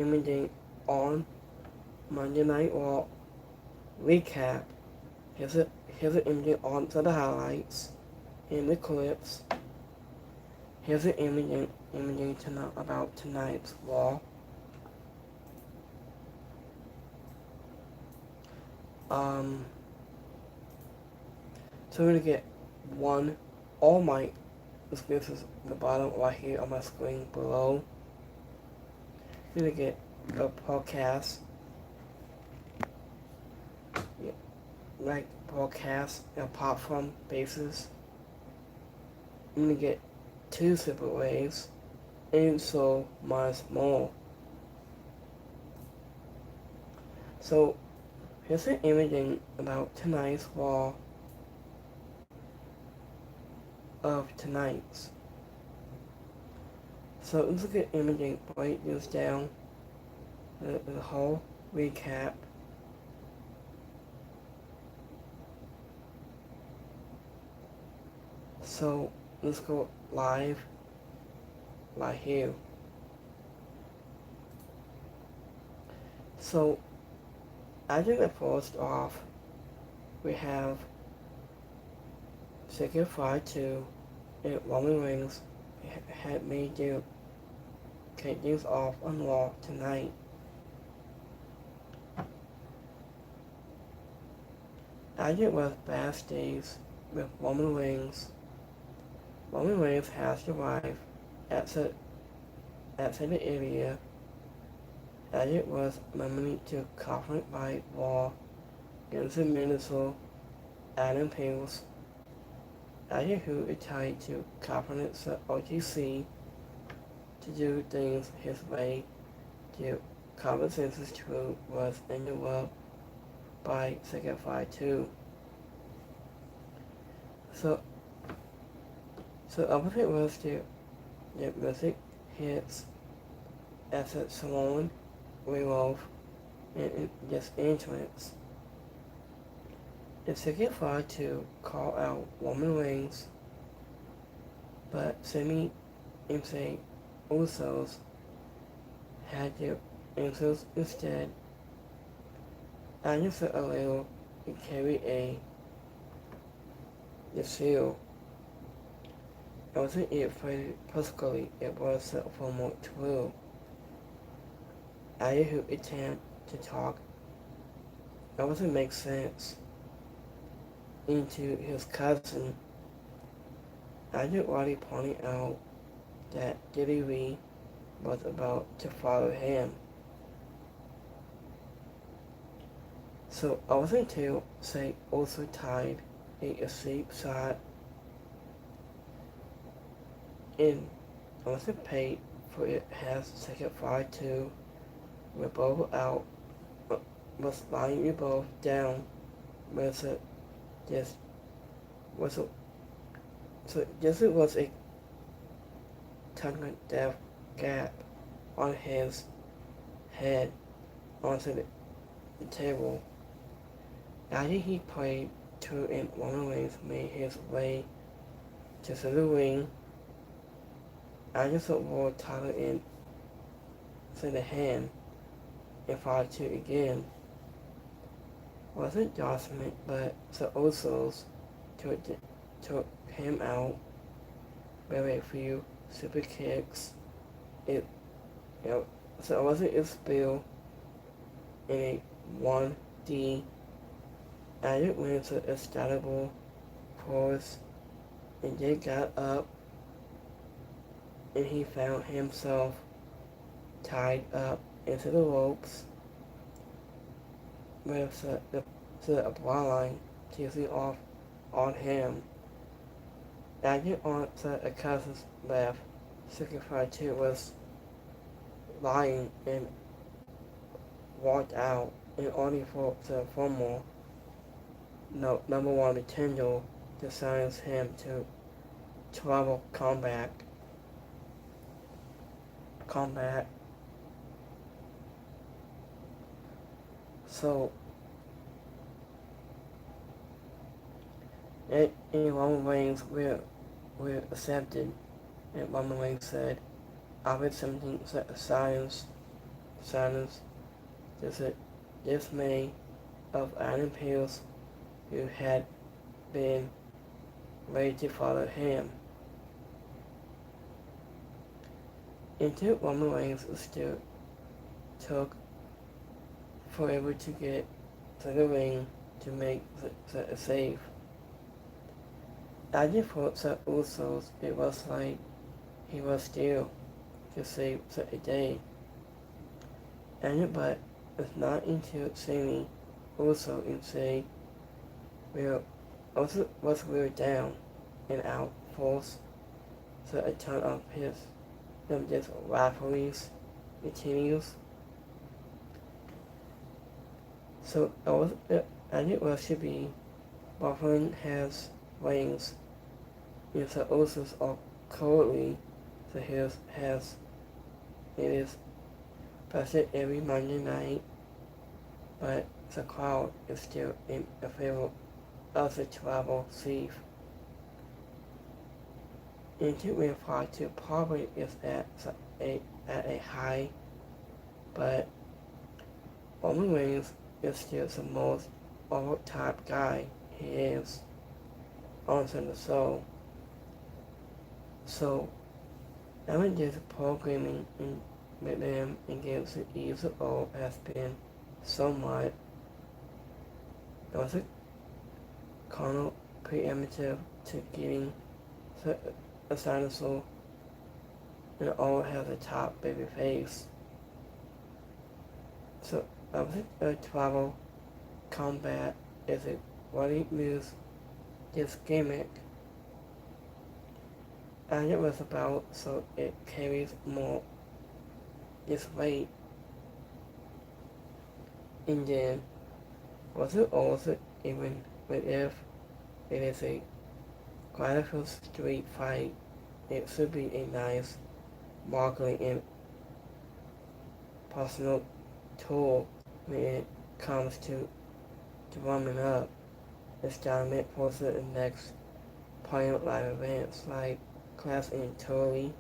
imaging on Monday Night Raw recap. Here's an imaging on to the highlights in the clips. Here's an imaging tonight about tonight's Raw. So we're gonna get one All Might. This is the bottom right here on my screen below. We're gonna get a podcast, like podcast apart from bases. I'm gonna get two separate ways, and so much more. So here's an imaging about tonight's Raw of tonight's. So let's look at imaging, break this down, the whole recap. So let's go live right here. So I think that first off, we have Second Friday 2 and Roman Reigns had made their kick things off on Raw tonight. I think was backstage with Roman Reigns. Roman Reigns has arrived at the area. It was nominated to confront by Raw against the Minister Adam Pearce. Who is tied to confront the OTC to do things his way. The conversations too was interrupted by Second Friday 2. So opposite was the music hits as a Salon Revolve and just entrance. The Second Friday 2 call out Roman Reigns, but Sami and the Usos had their answers instead. I just a little and carry the seal. I wasn't afraid personally, it was a formal true. I who attempt to talk, it wasn't make sense into his cousin. I did already pointing out that Diddy Lee was about to follow him. So I wasn't to say also tied a asleep shot in. I wasn't paid for it has Second Friday 2. We're both out, was lying you both down with it. This was a tongue death gap on his head onto the table. After he played two and Roman Reigns made his way to the ring, I just rolled Tyler in to the hand and followed two again. Wasn't Jocelyn, but the Usos took him out with a few super kicks. So it wasn't a spill in a 1D. Added went to a startable course, and they got up, and he found himself tied up into the ropes with the bloodline teasing off on him. Added on to a cousin's left, Second Friday 2 was lying and walked out, and only for the former number one contender decides him to travel combat. So, any Roman Reigns were accepted, and Roman Reigns said, "I've been something science Sanders dismay of Adam Pearce, who had been ready to follow him. Into Roman Reigns still took forever to get to the ring to make the save. After for the Usos, it was like he was still to save the day. And but it's not until Sammy also in say was real down and out forced a ton of his them just rivalries continues. So it was to be Buffalo has rings if the Usos are currently the Hills has it is posted every Monday night, but the crowd is still in favor of the travel sleeve. Into reply to probably is at a high, but Roman Reigns is still the most over-top guy he is on the show. So, having this programming with them against the either or has been somewhat also kind of preemptive to getting a dinosaur and all has a top baby face. So I think travel combat is a really moves this gimmick and it was about so it carries more this weight. And then was it also even with if it is a graphical street fight, it should be a nice marketing and personal tool when it comes to warming up. It's dominant for the next pilot live events like Clash in Italy.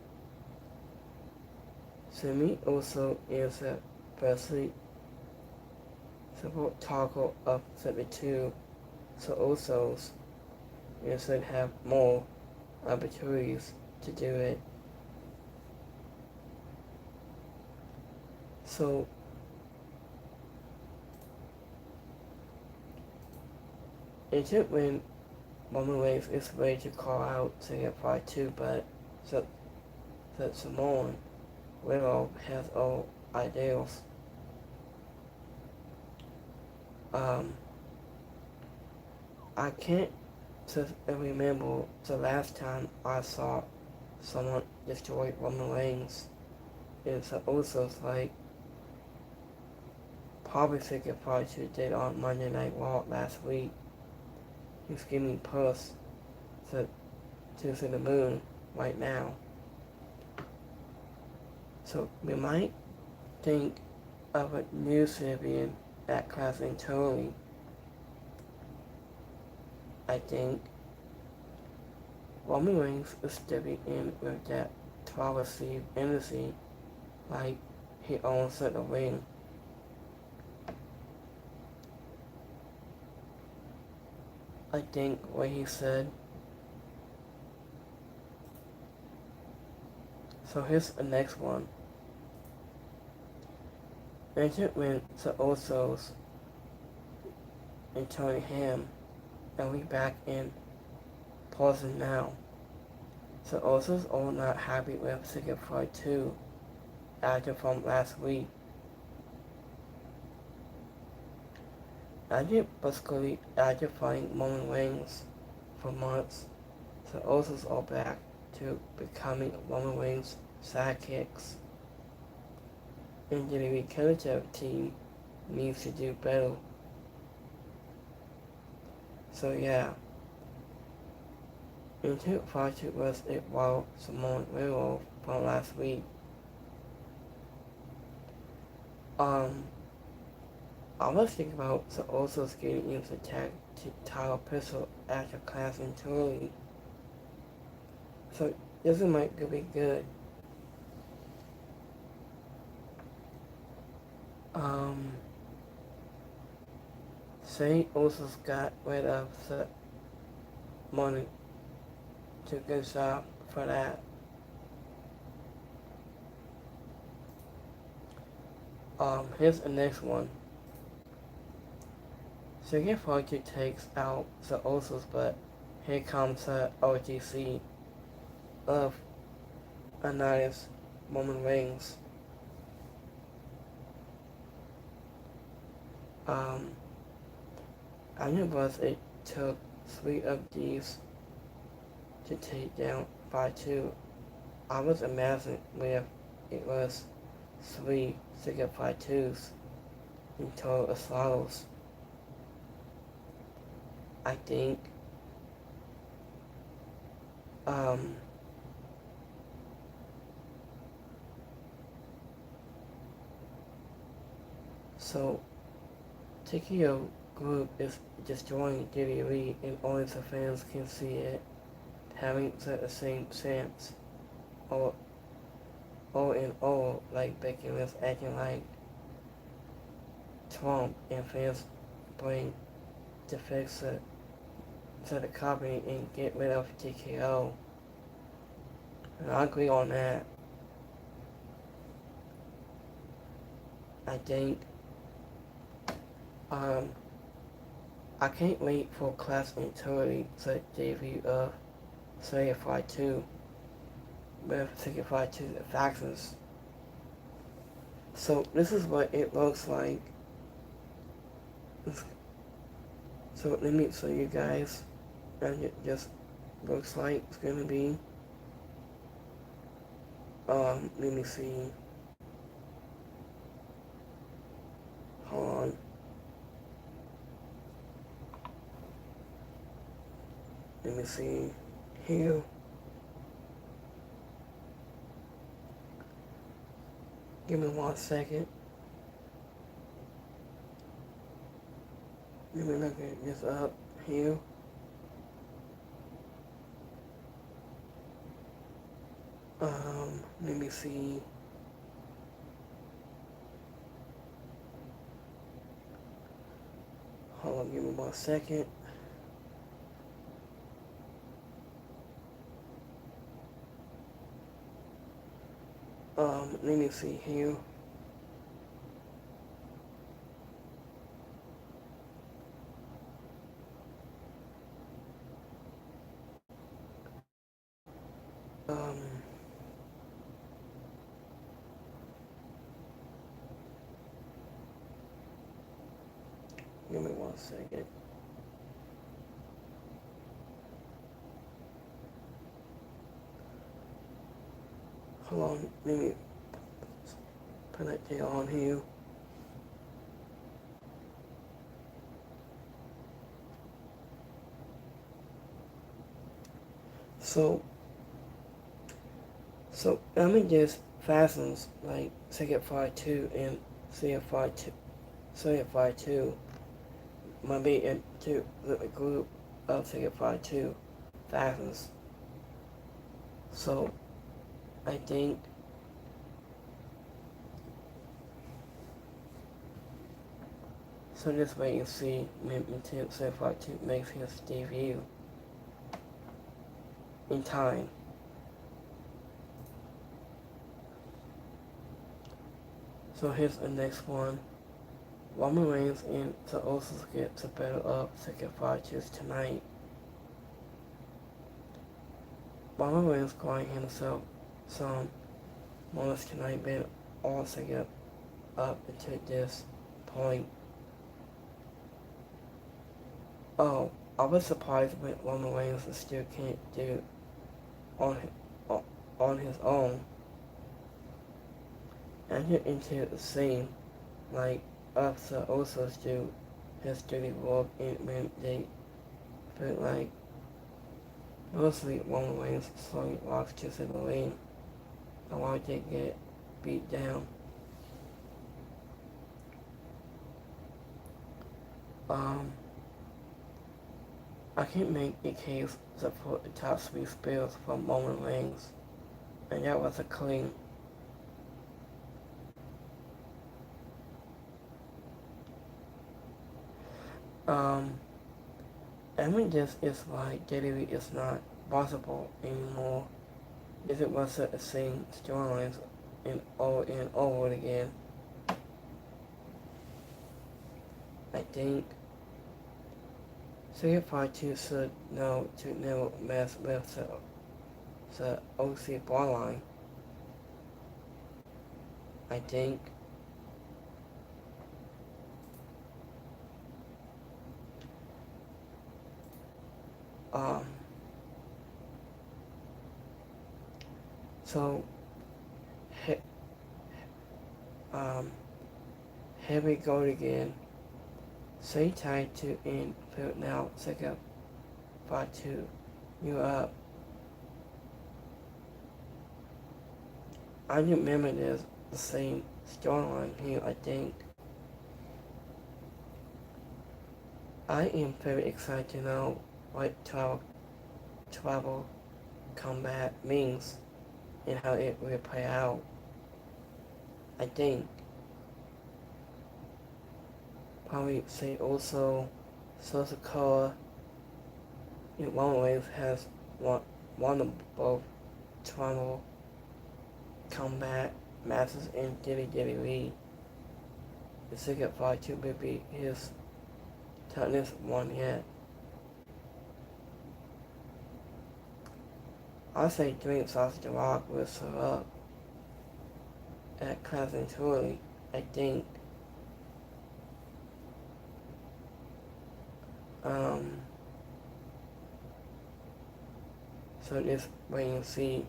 Semi also is a firstly support tackle of 72, so also you should have more opportunities to do it. So it took when Roman Reigns is ready to call out to get fight too, but that Samoan Willow has all ideals. I can't just remember the last time I saw someone destroy Roman Reigns. It's also like probably Figure Fight did on Monday Night Raw last week. He's giving puss to the moon right now. So we might think of a new champion at Clash in Italy. I think Roman Reigns is stepping in with that 12 seed energy like he owns the ring. I think what he said. So here's the next one. Enter with the Usos and Tony Ham, and we back in pausing now. The Usos are not happy with Figure Fight 2 after from last week. After fighting Roman Reigns for months, the Usos are back to becoming Roman Reigns sidekicks. And the recursive team needs to do better. So yeah. Into Fight was a wild Samoan werewolf from last week. I was thinking about the Usos getting into tag title pistol after Clash in Italy. So this might be good. Um, St. also got rid of the money to good job for that. Here's the next one. Chicken Fortune takes out the Usos, but here comes the OGC of Ananias Roman Reigns. I knew it took 3 of these to take down by 2. I was imagining where it was 3 to get by 2s in total swallows. I think so TKO group is destroying WWE and only the fans can see it, having the same chance. Or in all, like Becky was acting like Trump, and fans bring to fix it to the company and get rid of TKO. And I agree on that. I think I can't wait for Class and Utility to debut of Certified 2 with Certified 2 factions. So this is what it looks like. So let me show you guys, and it just looks like it's gonna be. Let me see. Hold on. Let me see here. Give me 1 second. Let me look at this up here. Let me see. Hold on, give me 1 second. Let me see here. Give me 1 second. Hold on, let me put it on here. So let me just fastens like Certified 2 and Certified 2 might be into the group of Certified 2 fastens. So I think so this way you see until Certified 2 makes his debut in time. So here's the next one. Roman Reigns and the Usos get to battle up Certified 2s tonight. Roman Reigns calling himself some moments tonight, been all set up until this point. Oh, I was surprised when Roman Reigns still can't do on his own. And get into the scene like us the Usos do his dirty work and when they feel like mostly Roman Reigns slowly walks to the ring and why they get beat down. I can't make a case support the top 3 spills from Roman Reigns, and that was a clean. Um, I mean, this is why Daily is not possible anymore. If it was the same storylines and over again, I think Secret Part 2 should know to never mess with the OC bloodline. I think um so he, um here we go again. Say tied to in field now Secret Part 2. You up. I remember there's the same storyline here, I think. I am very excited to know what travel combat means and how it will play out. I think probably say also Sosakoa in one way has one of both travel combat masters in WWE. The second fight to be his toughest one yet. I say Dwayne Sausage Rock will serve up at Class and Truly, I think. So just wait and see.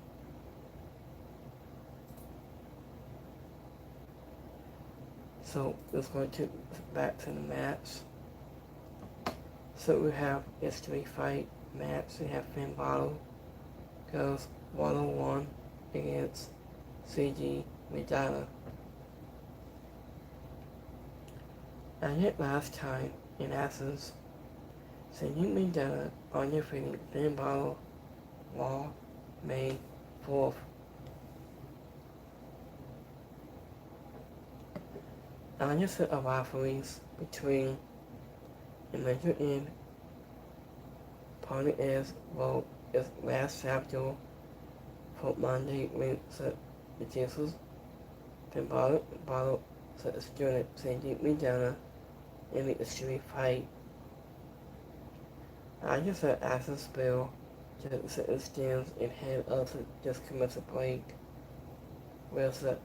So let's go back to the match. So we have a street fight match. We have Finn Balor goes 1-on-1 against CG Medina. I hit last time in Athens. CG Medina on your feeling Finn Balor Raw May 4th. On your set of rivalries between Major and Party is last chapter for Monday when the Jesus Finn Balor set the student Sandy Medina in the street fight. I just said Athens Bill to set the stands and head of the just commence a break with the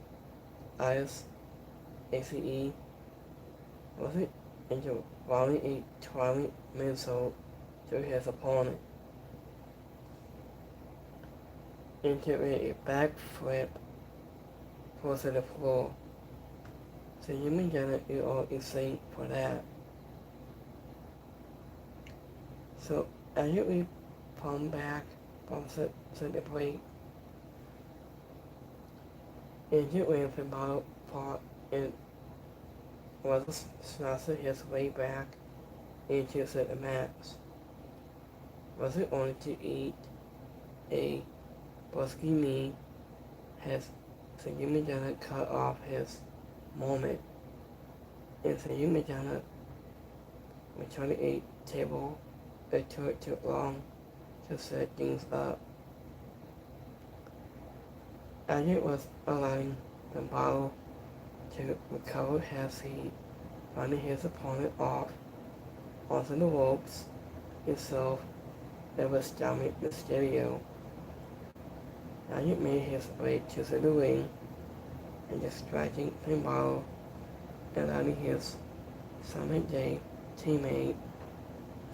ICE was it into volley a 20 missile to his opponent into a backflip force to the floor. So you may get it, you are insane for that. So as you palm back from the plate, and you went from bottle part and was snatching his way back into the match. Was it only to eat a busky knee has Sayumi Jana cut off his moment, and Sayumi Jana returned a table. It took too long to set things up. As it was allowing the bottle to recover as he finding his opponent off onto the ropes himself, it was Dominic Mysterio. Now he made his way to the ring and distracting Finn Balor, allowing his Summit Day teammate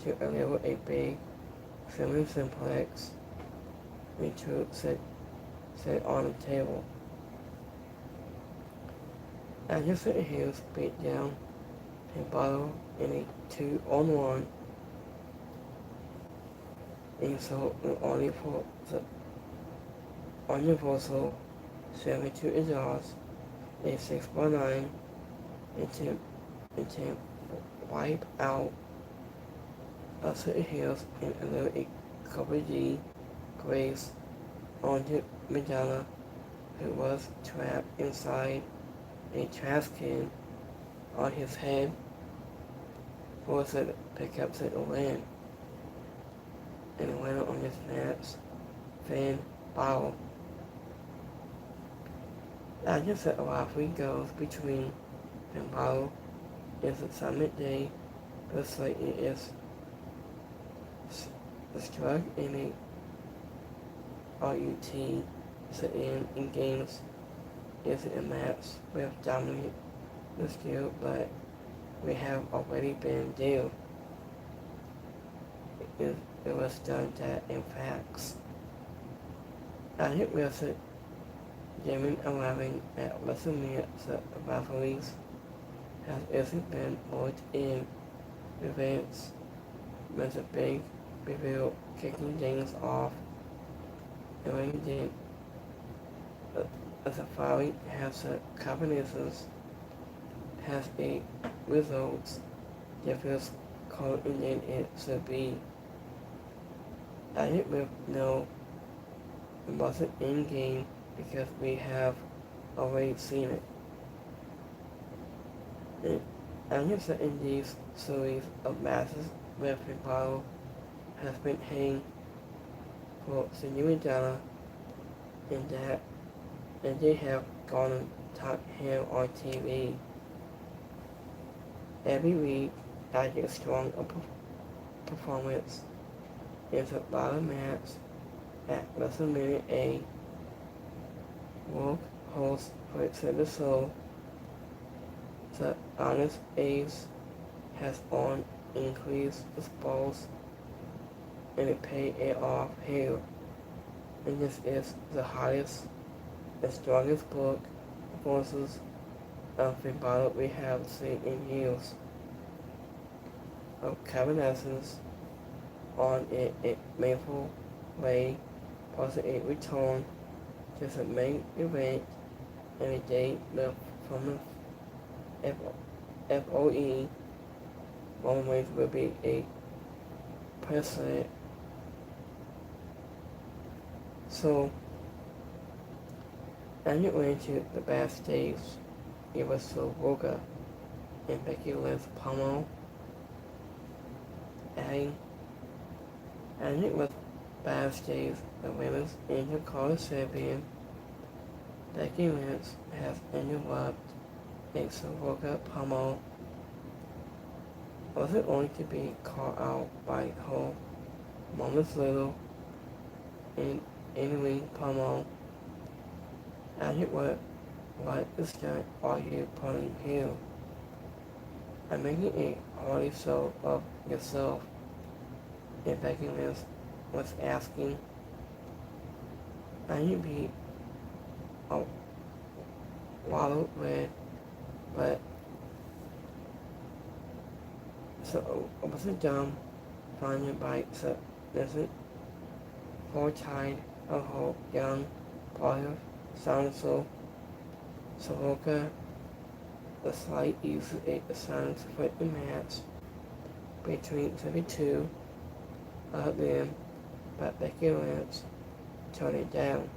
to deliver a big filming simplex into set on the table. As the heels beat down Finn Balor in a 2-on-1, and so only for the Universal 72 Exhaust, a 6x9 attempt wipe out the heels and allow a Cobra G grace onto Madonna, who was trapped inside a trash can on his head. forced to pick up the land and landed on this match fan bottle. I just said a lot of goes between fan bottle is a summit day, just like it is struck in a RUT set in games isn't a match with dominant the skill, but we have already been there. It was done that in facts. I think with it, German 11 at WrestleMania the rivalries has isn't been more in events with a big reveal kicking things off. And when then the following has a combinations has a results difference called and then it should be. I didn't know it wasn't in game because we have already seen it. And I guess that in these series of matches where Pablo has been hanging for Senor Donna and they have gone and talked him on TV. Every week I get strong performance in the bottom match at WrestleMania A. World host for the soul. The honest Ace has on increased balls and it paid it off here. And this is the hottest and strongest book forces of the battle we have seen in years. Of Kevin Essence on a Maple Way plus a return to the main event and a date from the FOE. One way will be a precedent. So, I went to the backstage. It was so Roga and Becky Lynch Pommel. And it was backstage the women's Intercolor Becky Lynch has interrupted a Soroka Pommel. Was it going to be called out by her moments later in Amy Pommel? And it was what is that are you putting here? I'm making a hearty show of yourself. And Becky Lynch was asking, I need to be a wallow red, but so I wasn't dumb finding bikes that isn't foretied of her young brother sounded so Soroka the slight uses a sounds for the match between 72 of them, but Becky Lynch turned it down.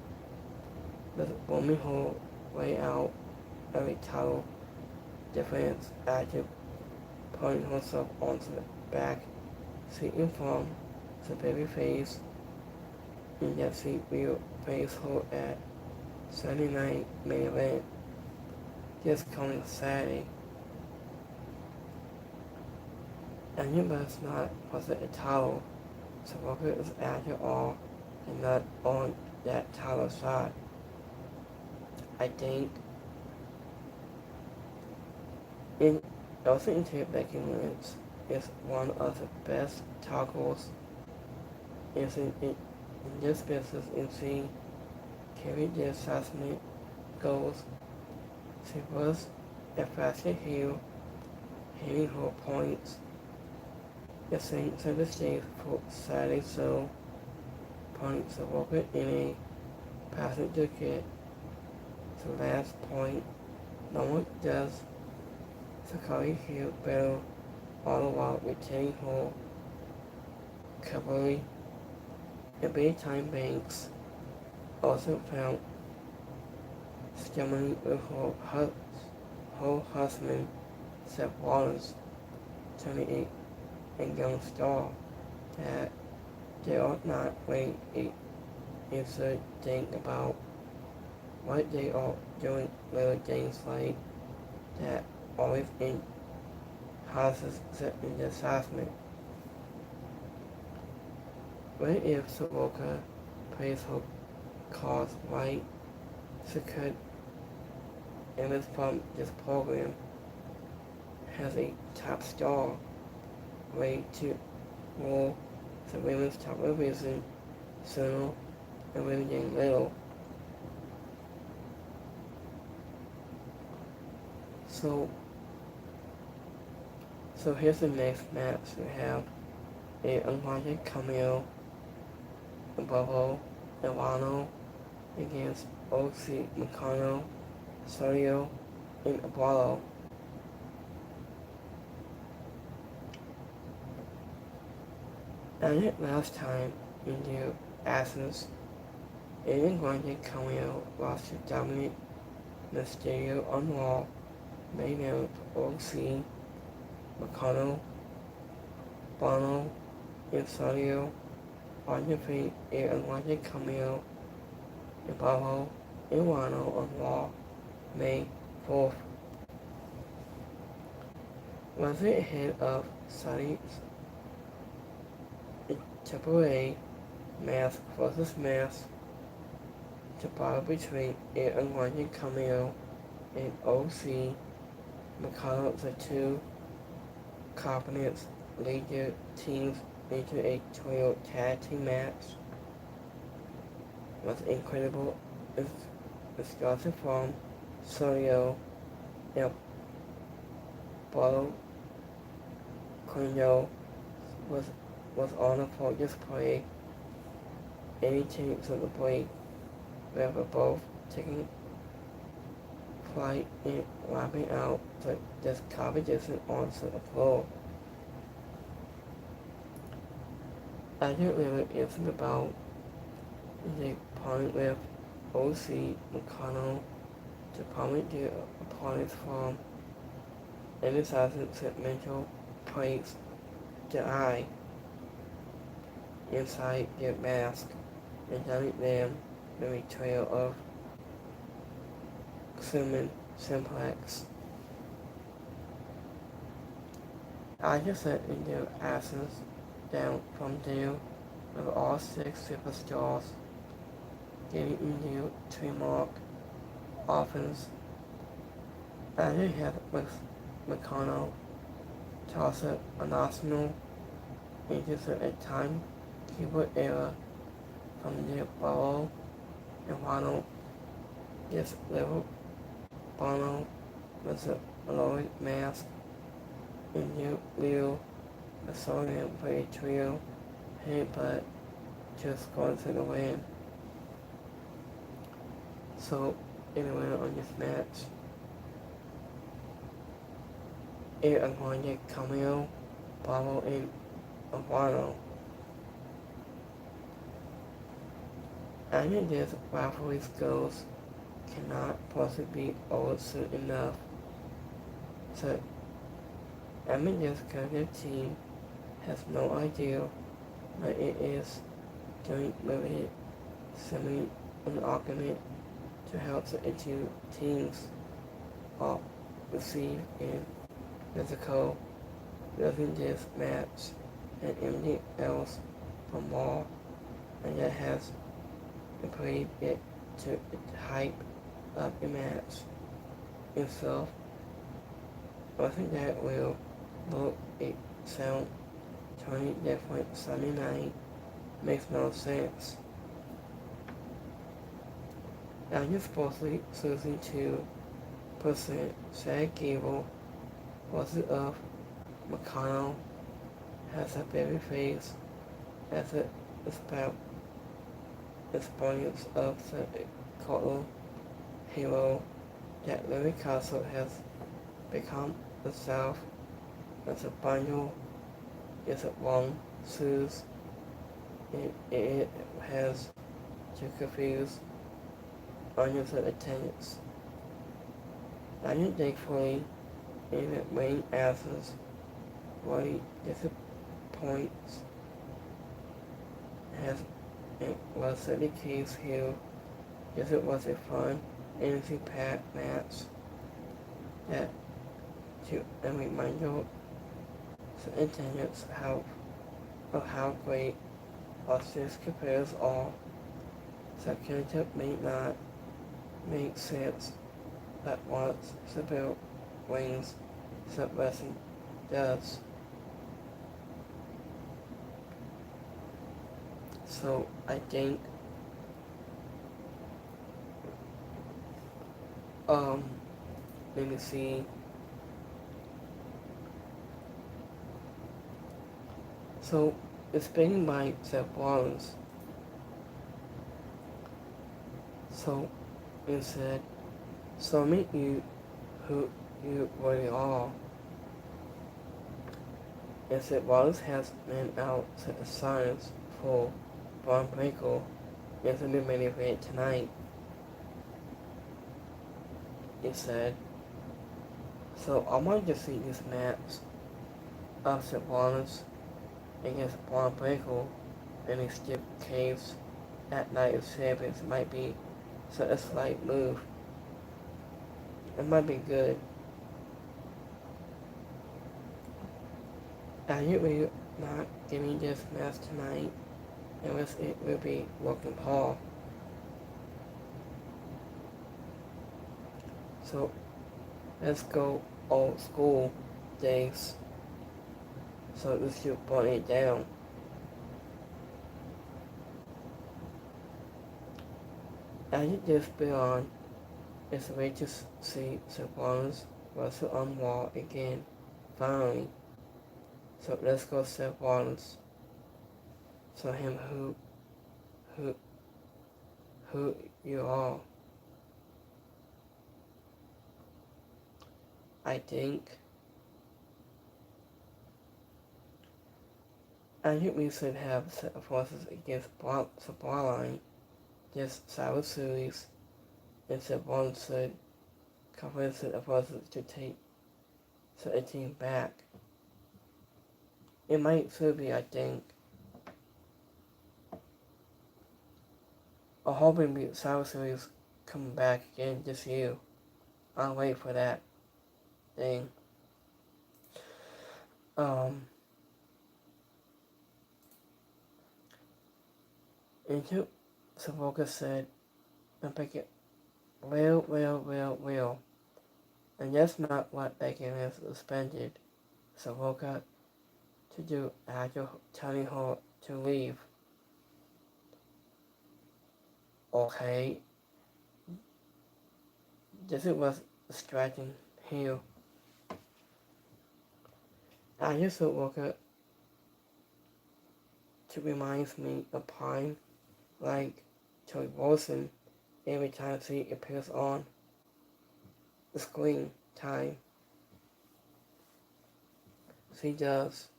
The woman her way out of a title defense after putting herself onto the back seat in front the baby face, and that seat will face her at Sunday night main event this coming Saturday. And it was not was it a title, so Walker is after all and not on that title side. I think in also into Becky Lynch is one of the best talkers in this business and seeing carry the assessment goals. She was a faster heel, hitting her points. The same service stage for Saturday so points of Walker in a passenger kit. The last point, no one does Sakari heel better all the while retaining her cavalry. The Baytime Banks also found Germany with her husband, Seth Rollins. 28 and young star that they ought not wait is to think about what they are doing little things like that always in causes certain disasters. What if Soroka plays her cards right, secured image from this program has a top star way to rule the women's television sooner and women getting little. So here's the next match. We have a unwanted cameo Bobo Ivano against O.C. Meccano, Sorio, and Apollo. And last time in the Athens, an unwanted cameo lost to Dominic Mysterio on Raw, made out O.C. Meccano, Bono, and Sorio on defeat an unwanted cameo Bobo Ivano on Raw, May 4th. Was it ahead of Sunny's Triple A mask versus mask to battle between an unwanted cameo and O.C. Meccano? The two competence lead their teams into a trio tag team match with incredible exclusive from Sorio and Paulo Coelho was on a full display. Any teams of the break were both taking flight and wiping out this competition onto the floor. I think really isn't about the opponent with O.C. Meccano to promote the opponents from emphasizing mental plates the eye inside their mask and telling them the betrayal of human simplex. I just said in their absence down from there with all 6 superstars getting in their trademark offense. I did have with Meccano toss up an Arsenal into a time keyboard era from their Barrow and Ronald gets level Bono with a Malloy mask and new Leo Asorian for a trio headbutt just going to the win. So anyway on this match, I'm going to get Cameo, Bravo, and Ivano. I think this rivalry skills cannot possibly be oversoon enough. So I mean this collective team has no idea what it is doing with it, sending an argument to help the two teams all receive in physical losing this match and anything else from Raw, and that has played it to hype up the match itself. I think that will look it sound totally different Sunday night. Makes no sense. Now you're supposedly losing 2%. Chad Gable was it of Meccano has a baby face as it is about experience of the cult hero that Larry Castle has become itself as a bundle is a long shoes. It has to confuse hundreds of attendants. I think thankfully even Wayne Athens great disappointments has it was the case here. Yes, it was a fun, energy-packed match that to a reminder to attendants of how great Australia's players are. So Kentucky may not make sense, but once the bill wings, the wrestling does. So I think let me see. So it's been by Seth Rollins. So it said, so meet you who you really are. And Seth Rollins has been out to science for Braun Breaker in the main event tonight. It said, so I wanted to see this match of Seth Rollins against Braun Breaker in a stiff case at Night of Champions might be such a slight move. It might be good. I usually not giving this match tonight unless it will be Logan Paul. So let's go old school days. So let's just burn it down. As it just beyond, it's a way to see Seth Rollins wrestle on Raw again, finally. So let's go Seth Rollins. So him who you are. I think we should have set of forces against Bloodline, just Survivor Series, and Seth Rollins should convince the forces to take the team back. It might still be, I think. I'm hoping the Survivor Series coming back again this year. I'll wait for that thing. Until Savoca said, I'm picking real. And that's not what Becky Lynch suspended Savoca to do after telling her to leave. Okay. This was distracting here. I just Savoca to reminds me of Pine, like Joey Wilson, every time she appears on the screen time. She does.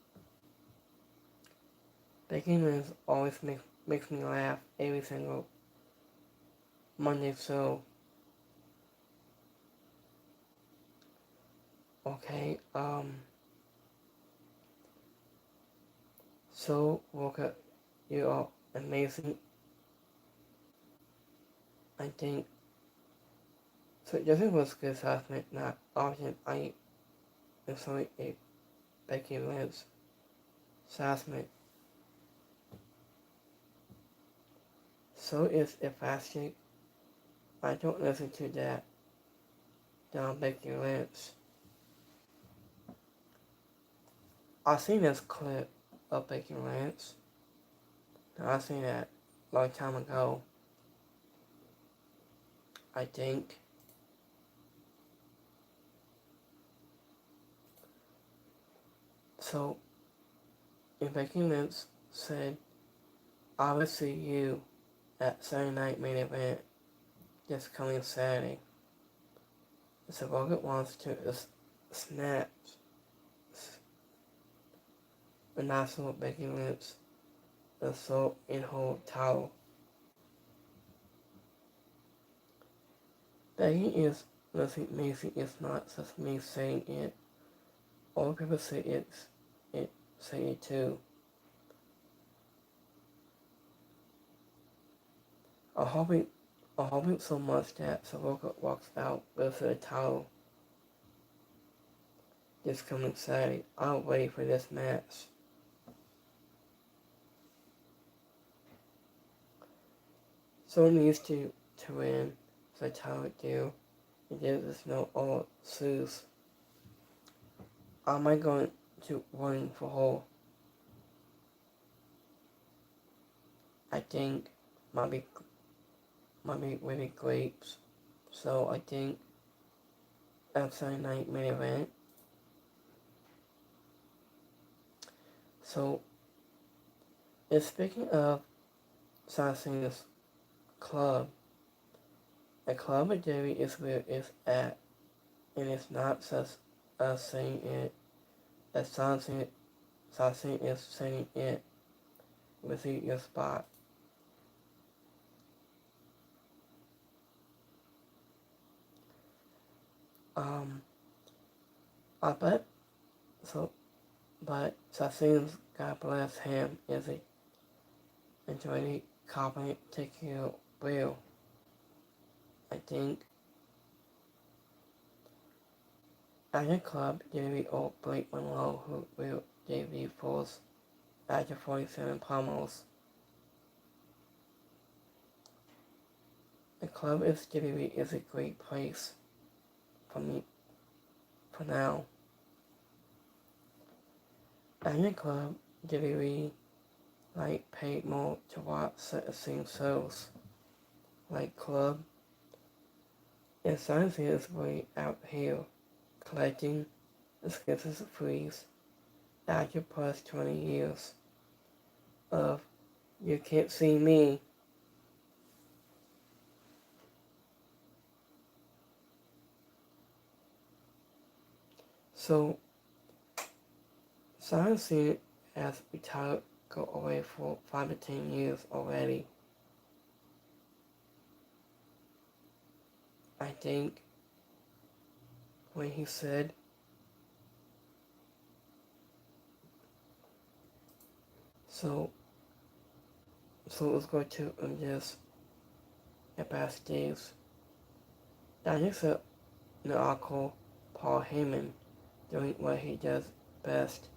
Becky Lynch always makes me laugh every single Monday show. Okay, so Walker, you are amazing. I think so. This was good assessment. Not often I enjoy a Becky Lynch assessment. So is a plastic. I don't listen to that down Becky Lynch. I seen this clip of Becky Lynch. I seen that a long time ago. I think. So, if Becky Lynch said, I will see you at Saturday Night Main Event this coming Saturday. So Rocket wants to snatch the national Becky Lynch assault in her title. Becky is nothing Macy is not just me saying it. All people say it's it say too. I'm hoping, I'm hoping so much that Soroka walks out with the title this coming Saturday. I'll wait for this match. Someone needs to win the title deal. There is no all Sues. Am I going to win for whole? I think might be really grapes. So I think Saturday night main event. So speaking of Sassin's club, a club of Derry is where it's at, and it's not just us saying it, as Sassin is saying it within your spot. I bet so, but Sassin's, God bless him, is a really competent, taking real. I think at the club, Davey or Blake Monroe, who will debut force after 47 promos. The club is Davey is a great place for me for now. At the club, Davey paid more to watch certain shows, like club. And Science is way out here collecting the schizophrenies after plus 20 years of you can't see me. So Science has retired, go away for 5 to 10 years already. I think when he said so let's go to just a backstage. I just said the uncle Paul Heyman doing what he does best.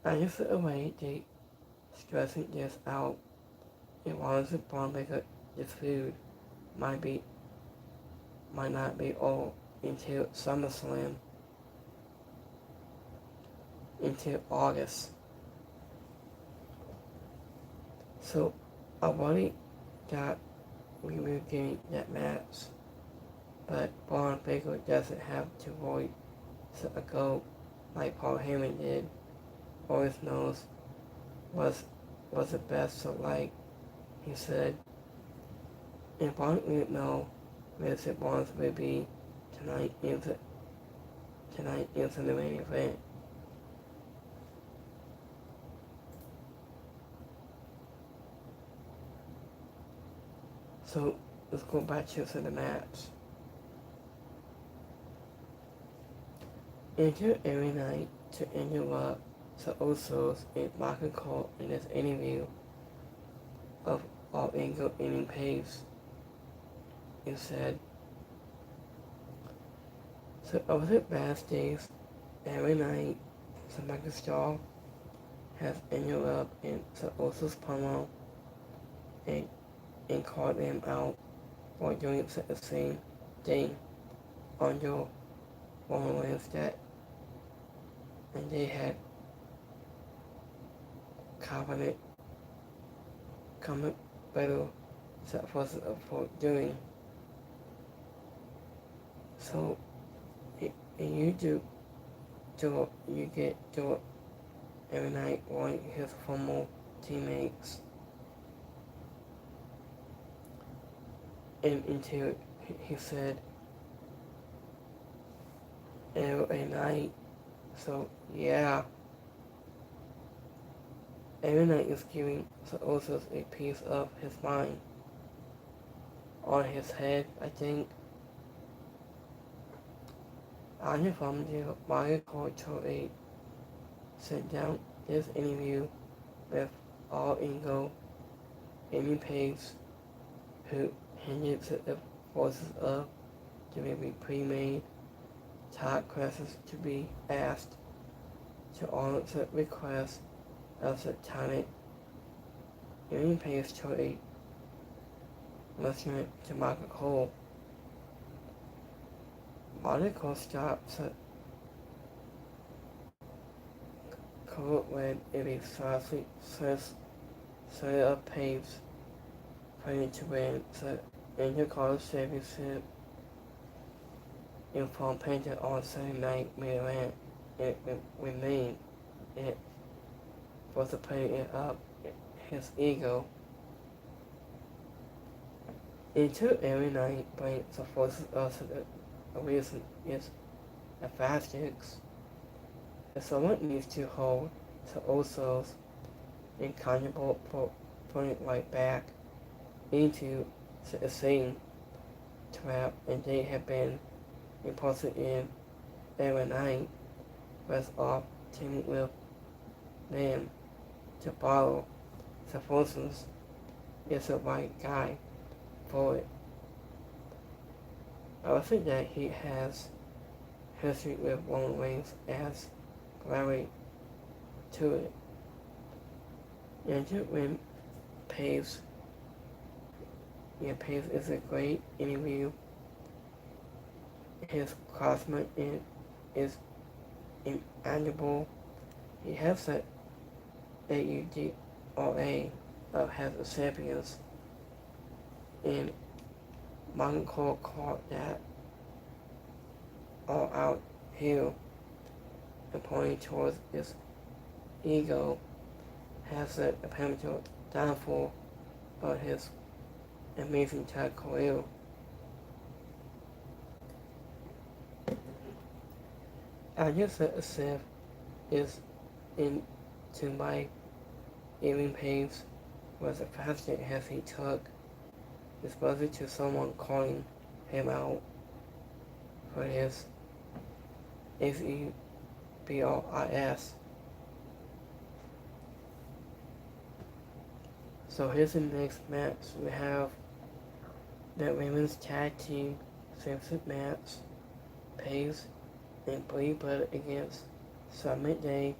I just away the stressing this out. It was a bomb because this food might not be all until SummerSlam, until August. So I already got we were getting that match, but Braun Baker doesn't have to avoid a go like Paul Heyman did. Always knows was the best. So like he said, and Braun didn't know where the Braun would be tonight into the main event. So let's go back to the match. Enter every night to interrupt the Usos and Michael Cole in this interview of All Angle inning pace. It said, so over the past days, every night, so Michael Starr has interrupted in the Usos promo and called them out for doing the same thing on your Roman Wednesday, and they had comment better for doing. So and you you get do it every night on his former teammates, and until he said every night. So yeah, every night is giving the Usos a piece of his mind on his head. I think I from the Agricultural Aid sent down this interview with All Ingo, Amy Pace, who hinted that the forces of delivery pre-made top questions to be asked to honor the request of the talent. Amy Pace to a listener to Michael Cole. Monaco stops at covered when it is slightly set of paves planning to win the intercar championship informed painted on Sunday night Maryland. It remained it was to play it up his ego. Into every night by the forces of the reason is a fastics. If someone needs to hold the old souls inconceivable putting right back into the same trap and they have been impulsive in every night was off teaming with them to borrow the forces is the right guy for it. I would think that he has history with Roman Reigns as Larry to it. And when Pace is a great interview. His classmate is inalienable. He has the AUDRA has the champions and Monaco called that all out heel and pointing towards his ego has the apparent downfall of his amazing tag career. I guess that Seth is into my evening pace was the fastest as he took his brother to someone calling him out for his SEBRIS. So here's the next match. We have the women's tag team championship match. Pace and Brie Bella against Summit Day.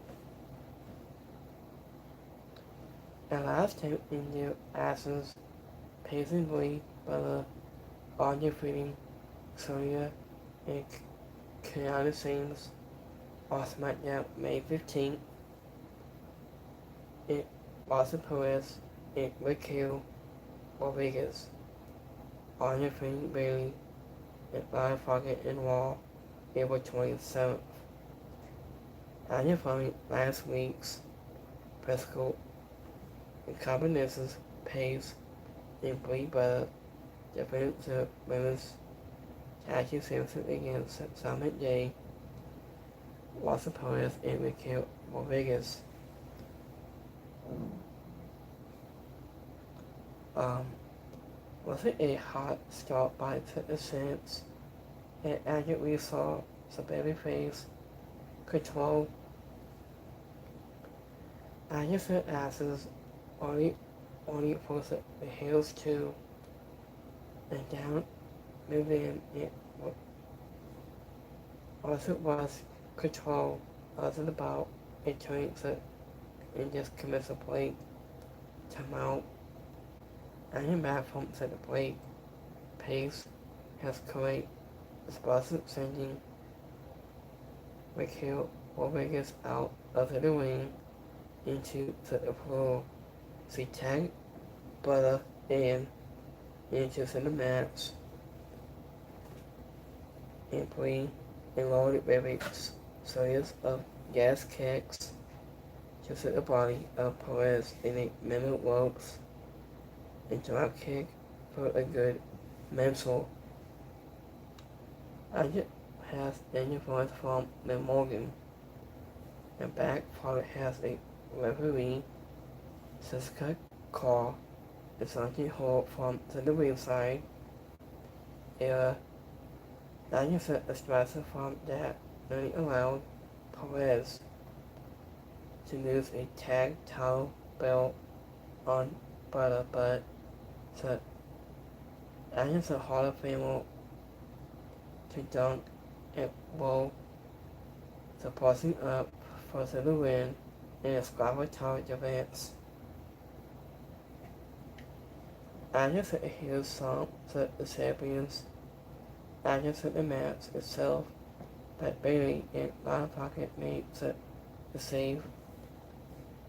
And last time in their absence, Pace and Brie Bella are defeating Sonya and Kiana James on SmackDown May 15th. It was Perez and Raquel Rodriguez on defeating Bayley and Ryan Foggett and Raw April 27th. After following last week's Prescott and combinations Pace and Brie Bella defended the women's tag team championship against Summit Day, Watson Perez and Raquel Rodriguez. Was it a hot start by the Ascents? And after we saw the babyface control, I just said asses only posted the heels too, and down moving it also was control wasn't about a turning and just commits a break to mount. And back from the break, Pace has correct responsive sending Raquel Rodriguez out of the ring into the floor. She tagged Bella in into the match and Brie and loaded very series of gas kicks to the body of Perez in a minute ropes and drop kick for a good mental. Agent has influence from the Morgan. The back part has a referee, Siska call, and something hold from the ringside. Era Danielson expressed from that many allowed Perez to lose a tag title belt on Butter, but said Danielson Hall of Famer to dunk at Bull, supposing up for the win in a squabble title defense. Anderson hears some of the champions. Anderson the match itself, but Bailey and Motherfucker made the save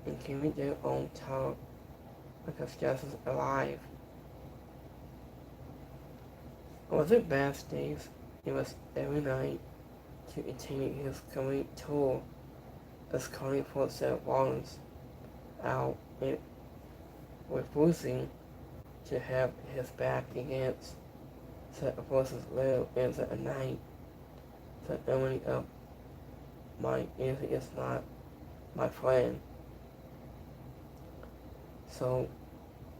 and keeping their own title because Jess is alive. It wasn't backstage, it was every night to continue his comedy tour as Connie for Seth Rollins out and refusing to have his back against Seth versus Lil is a night. So Emily of my Izzy is not my friend. So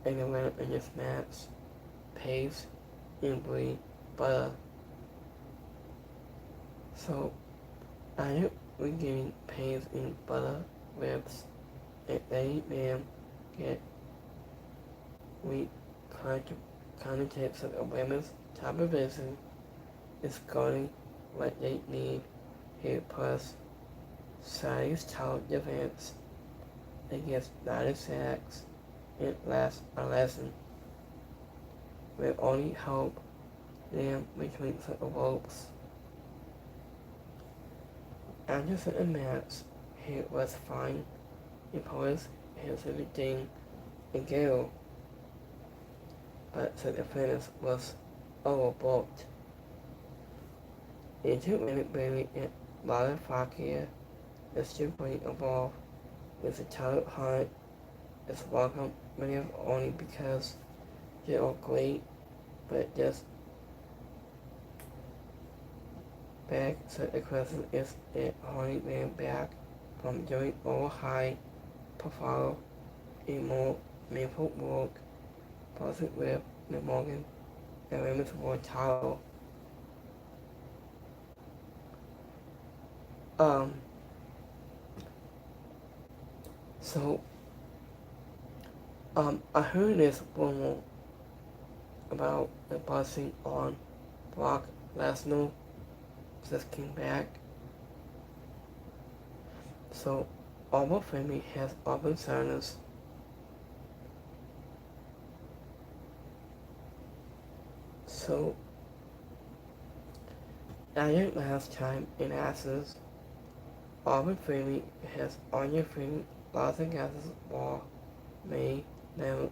anyone in this match Paige and Brie Butter. So I am getting Paige and Butter ribs and they them get weak connotations of women's top division is going what they need here plus size title defense against 90 sacks and last a lesson. We only hope them between the ropes. Anderson and match here was fine. Imposed his everything and Gale, but the finish was overbooked. In 2 minutes, Bailey and Motherfucker is simply involved with the title hunt. It's welcome many of only because they are great, but just back so the question is it holding them back from doing all high profile in more meaningful work, possibly with the Morgan and Women's World title. I heard this rumor about the boxing on Brock Lesnar just came back. So our family has open signers. So I think last time in Athens, our family has on your family Los Angeles Ball May 9th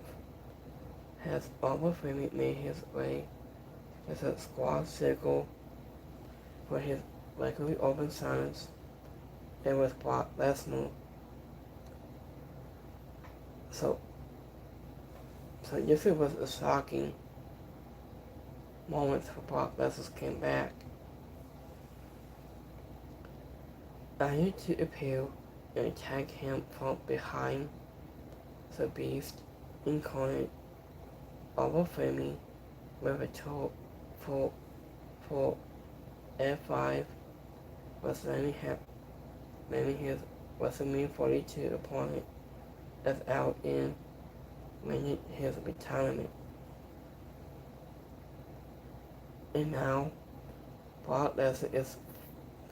has our family made his way as a squad circle for his regularly open signings and with Brock Lesnar. So this was a shocking moment for Brock Lesnar came back. I need to appeal and attack him from behind the Beast incarnate our family with a tool for F5 was landing his WrestleMania 42 opponent as out in winning his retirement. And now Brock Lesnar is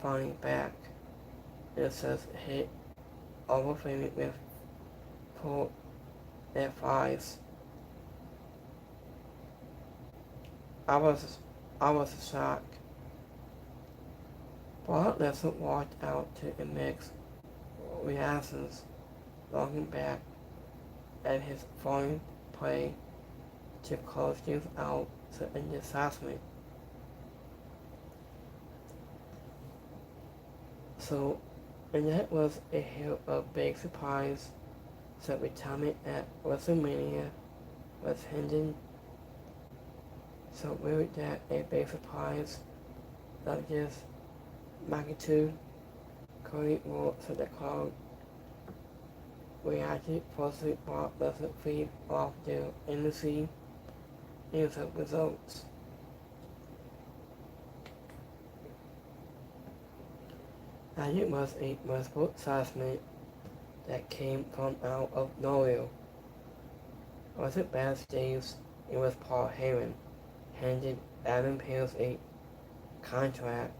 finally back. It says hit our family with 4 F5s. I was shocked. Brock Lesnar walked out to a mixed reactions, looking back at his foreign play to close things out to end the assessment. So, and that was a hell of a big surprise. So retirement at WrestleMania was hindered. So really that a big surprise of this magnitude. Cody Rowe so the crowd reacted forcibly Brock Lesnar feed off their industry and the results. Magic was a multiple assessment that came from out of nowhere. It wasn't backstage, it was Paul Heyman handed Adam Pearce a contract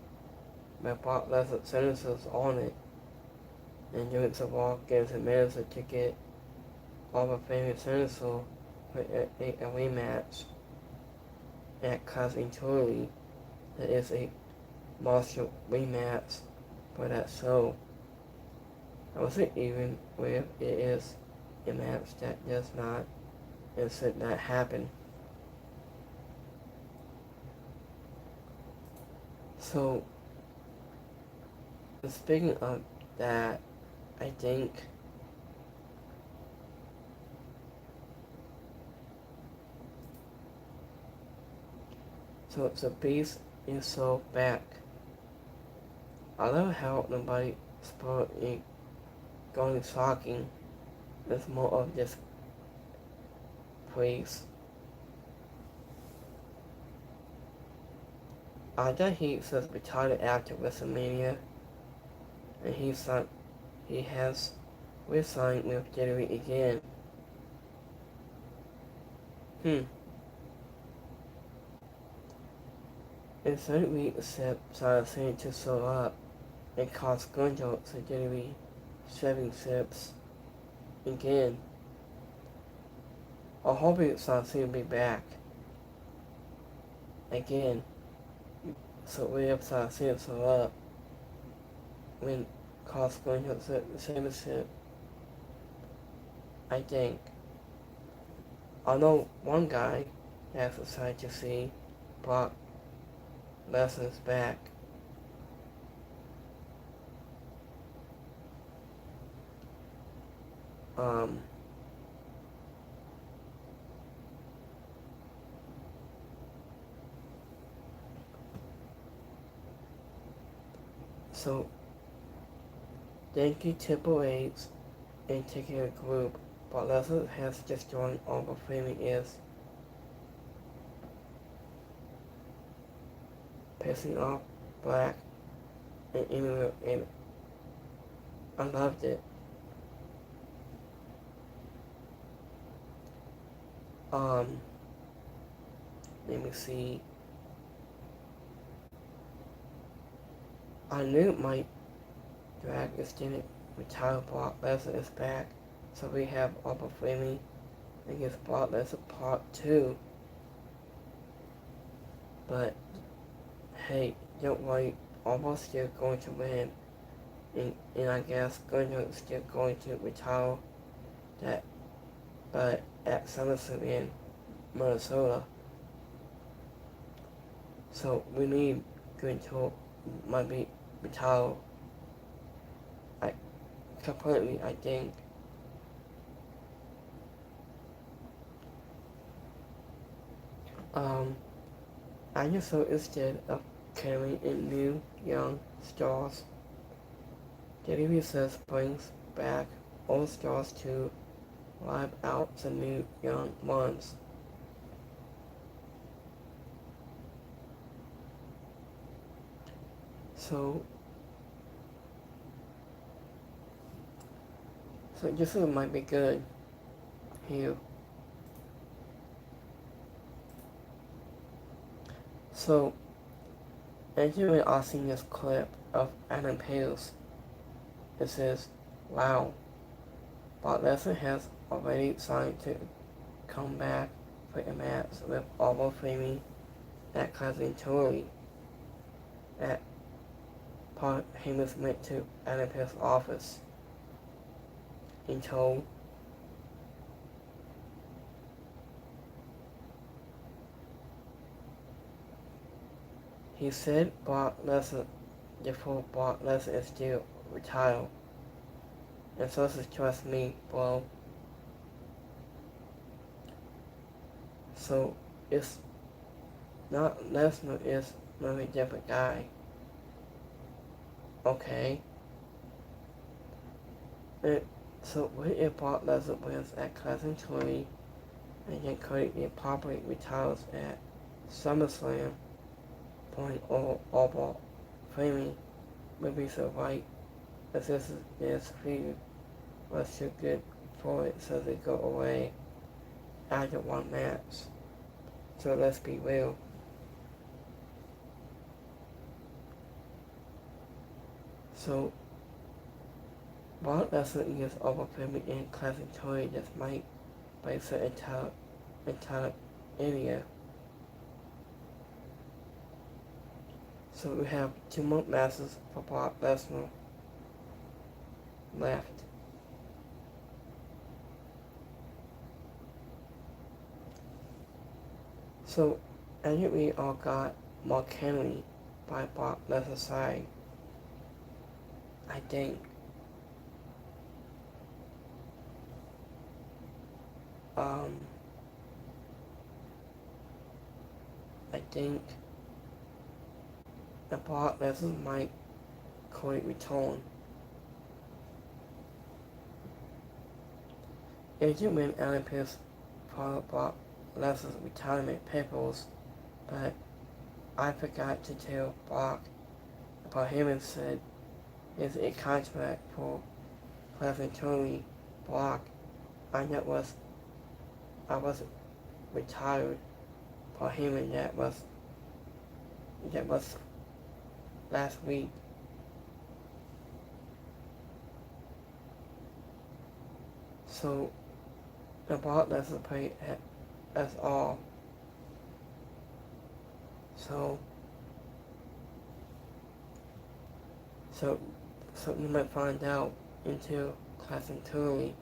with Brock Lesnar sentences on it, and Vince McMahon gives him manager to get all of famous senator for a rematch at Cousin Truly. That is a monster rematch for that show. I wasn't even where it is a match that does not and should not happen. So, speaking of that, I think so. The Beast is so back. I love how nobody spoiled it going shocking. It's more of just praise. I thought he says retired after WrestleMania, and he has re-signed with WWE again. In 3rd week, except Cena to show up and cause Gunjo to WWE 7 ships again. I'm hoping Cena will be back again. So we have Cena show up when cause Gunjo to the 7 ship. I think. I know one guy that's excited to see Brock Lesnar's back. So, thank you Triple H and taking a group. Brock Lesnar has just joined over framing is pissing off Black and Eminem, and I loved it. Let me see. I knew my drag extended retire Brock Lesnar is back, so we have Upper Flaming against Brock Lesnar Part 2. But hey, don't worry, almost still going to win, and I guess Gunjo is still going to retire that, but at SummerSlam in Minnesota. So we need Gunjo might be retire. Completely, I think. I'm just so interested of carrying in new young stars. WWE says brings back old stars to live out the new young ones. So this one might be good here. So, as you may all seen this clip of Adam Pearce, it says, wow, Brock Lesnar has already signed to come back for a match with Albo Flaming at Cousin Tori. At part Heyman went to Adam Pearce's office and told he said Brock Lesnar before Brock Lesnar is still retired. And sources trust me, bro. So it's not Lesnar is maybe a different guy. Okay. So what if Brock Lesnar wins at Cousin Tori and then Cody improperly retires at SummerSlam, pulling all Brock Flaming would be so right if this feed was too good for it, so they go away after one match. So let's be real. So Brock Lesnar is overfilming in classic Tory that might place the entire area. So we have 2 more matches for Brock Lesnar left. So I think we all got Mark Henry by Brock Lesnar's side. I think. I think the Brock Lesnar might quite return. Agent Win Alan Pierce followed Brock Lesnar's retirement papers, but I forgot to tell Brock about him and said is a contract for Lesnar Tony Brock. I was retired for him, and that was last week. So the Brock Lesnar paid us all. So you might find out until Classic Tourney.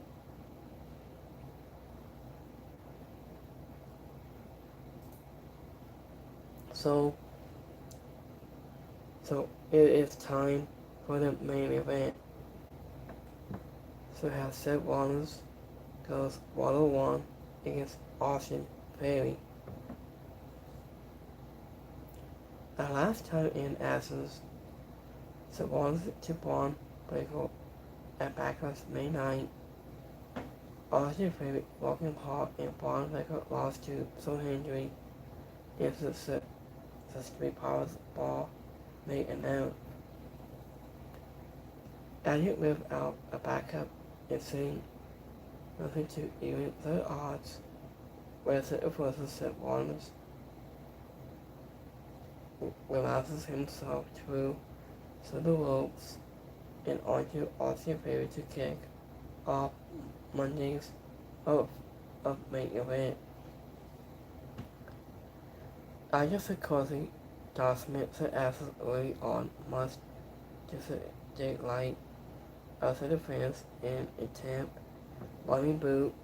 So it is time for the main event. So we have Seth Rollins goes 1-1 against Austin Theory. The last time in Athens, Seth Rollins took Braun Breaker at Backlash May 9th. Austin Theory, Logan Paul, and Braun Breaker lost to Soul Injury into the Street Powers Ball May 9th. Adding without a backup is saying nothing to even the odds, whereas it versus Seth Rollins relaxes himself through the ropes and onto Austin Theory to kick off Monday's of main event. I just accordingly documents the assets early on must daylight outside the fans in attempt running boot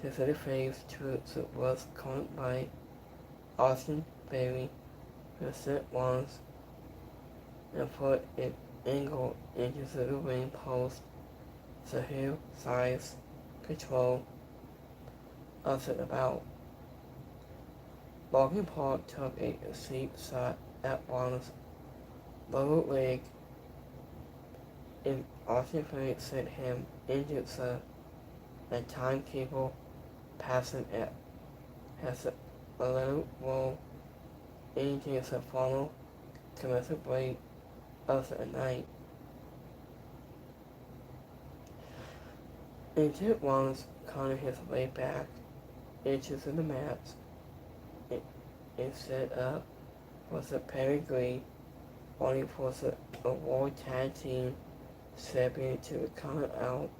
to the face to was caught by Austin Theory who set once and put an angle into the ring post so who size control of the about. Logan Paul took a deep shot at Rollins' lower leg, and Austin Theory sent him into the timekeeper passing it has a little roll into the final commercial break of the night. Into Rollins counted his way back into the match. It set up was a pedigree only for the World Tag Team champion to come out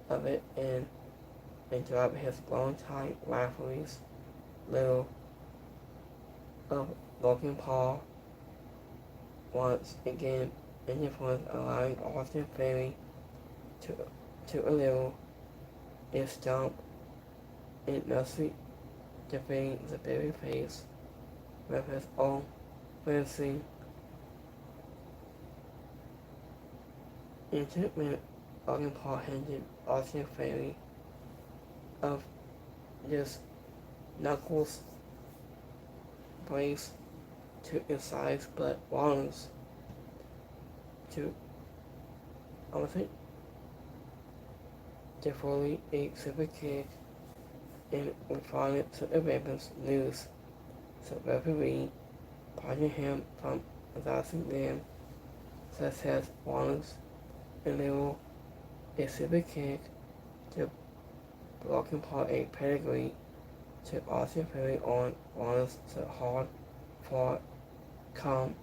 of it and drop his longtime rivalries little of Logan Paul once again influence allowing Austin Theory to a little is stomp in mostly defeating the babyface with his own fancy intimate Logan Paul handed Austin Theory of this knuckles brace to his size, but Rollins to fully a super kick and responded to the Ravens news. So referee pardoned him from announcing them such as Wallace enable a super kick to Logan Paul a pedigree to Austin Theory on Wallace to hard fought come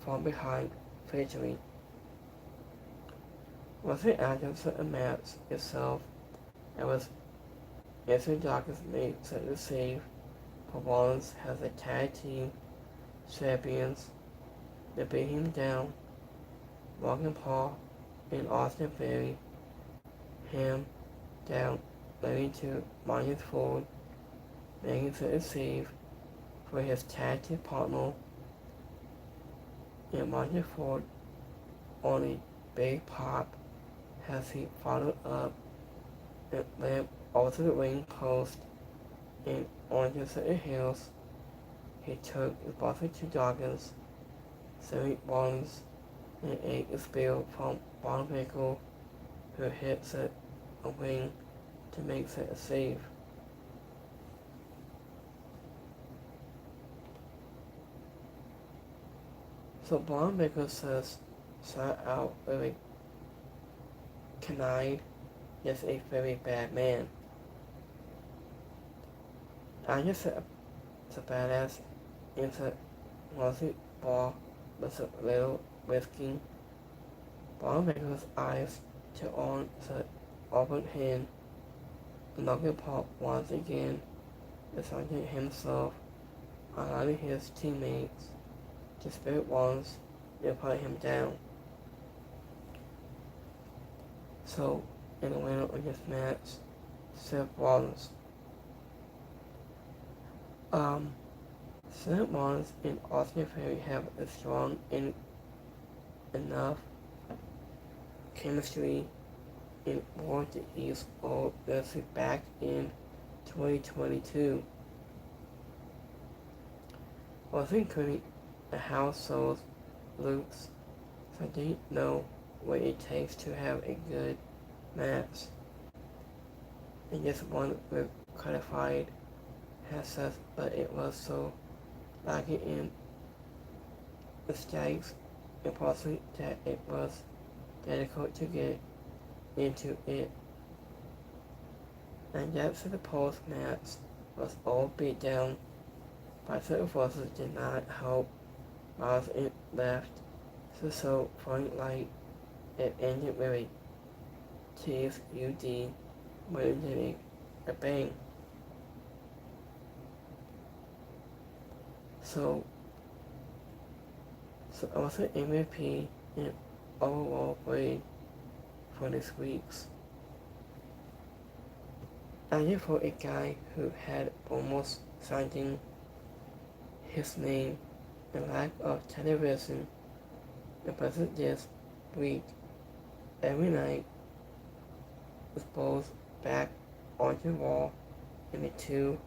from behind victory. Once the address of the match itself, it was instant doctors made to receive for Wallace as a tag team champions. They beat him down. Logan Paul and Austin Theory him down, leading to Marcus Ford making to receive for his tag team partner, and Marcus Ford on a big pop as he followed up and led over the ring post and onto the hills. He took his Boston Two Dragons, 7 Rollins, and 8 spear from Von Winkle, who hits it a wing to make it a save. So Von Winkle says, "Start out with a Knight is a very bad man. I just said it's a badass into mostly ball with a little risky. Von Winkle's eyes to on the open hand. Logan Paul once again decided himself, allowing his teammates to spirit ones to put him down. So, in the winner of this match, Seth Rollins. Seth Rollins and Austin Theory have a strong and enough chemistry in order to ease all this back in 2022. Wasn't including the household loops, so they know what it takes to have a good match. And just one with codified headsets, but it was so lacking in mistakes and possibly that it was difficult to get into it. And yet for the post match was all beat down by certain forces did not help while it left so front light. It ended with a TFUD when hitting a bang. So also MVP and overall grade for this week's. And for a guy who had almost signing his name and lack of television, the present this week, every night was both back on the wall in the 2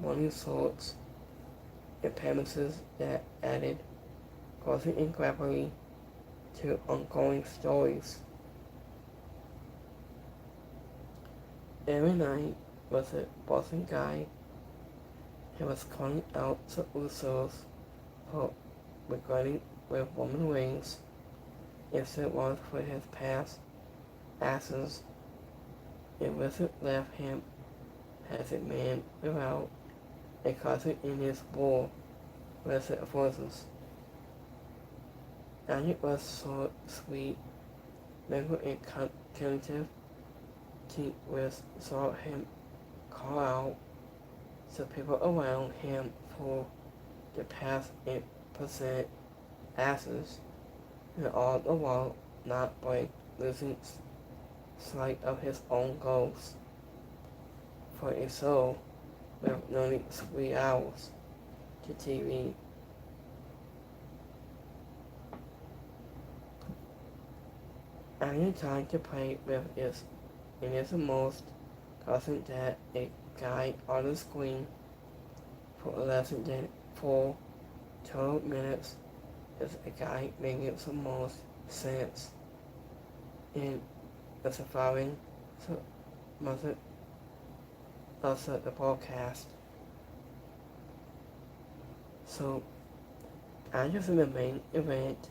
morning swords and premises that added causing and gravity to ongoing stories. Every night was a Boston guy who was calling out the Usos for regarding with Roman Reigns if it was for his past actions. It wasn't left him as a man without a cousin in his war with the forces. And it was so sweet, mental and cognitive to with saw him call out the people around him for the past 8% asses, and all the while not by losing sight of his own goals. For a soul with nearly 3 hours to TV. And time to play with is it is the most constant that a guy on the screen for less than 4 total minutes is a guy making the most sense in the surviving method of the broadcast. So, after the main event,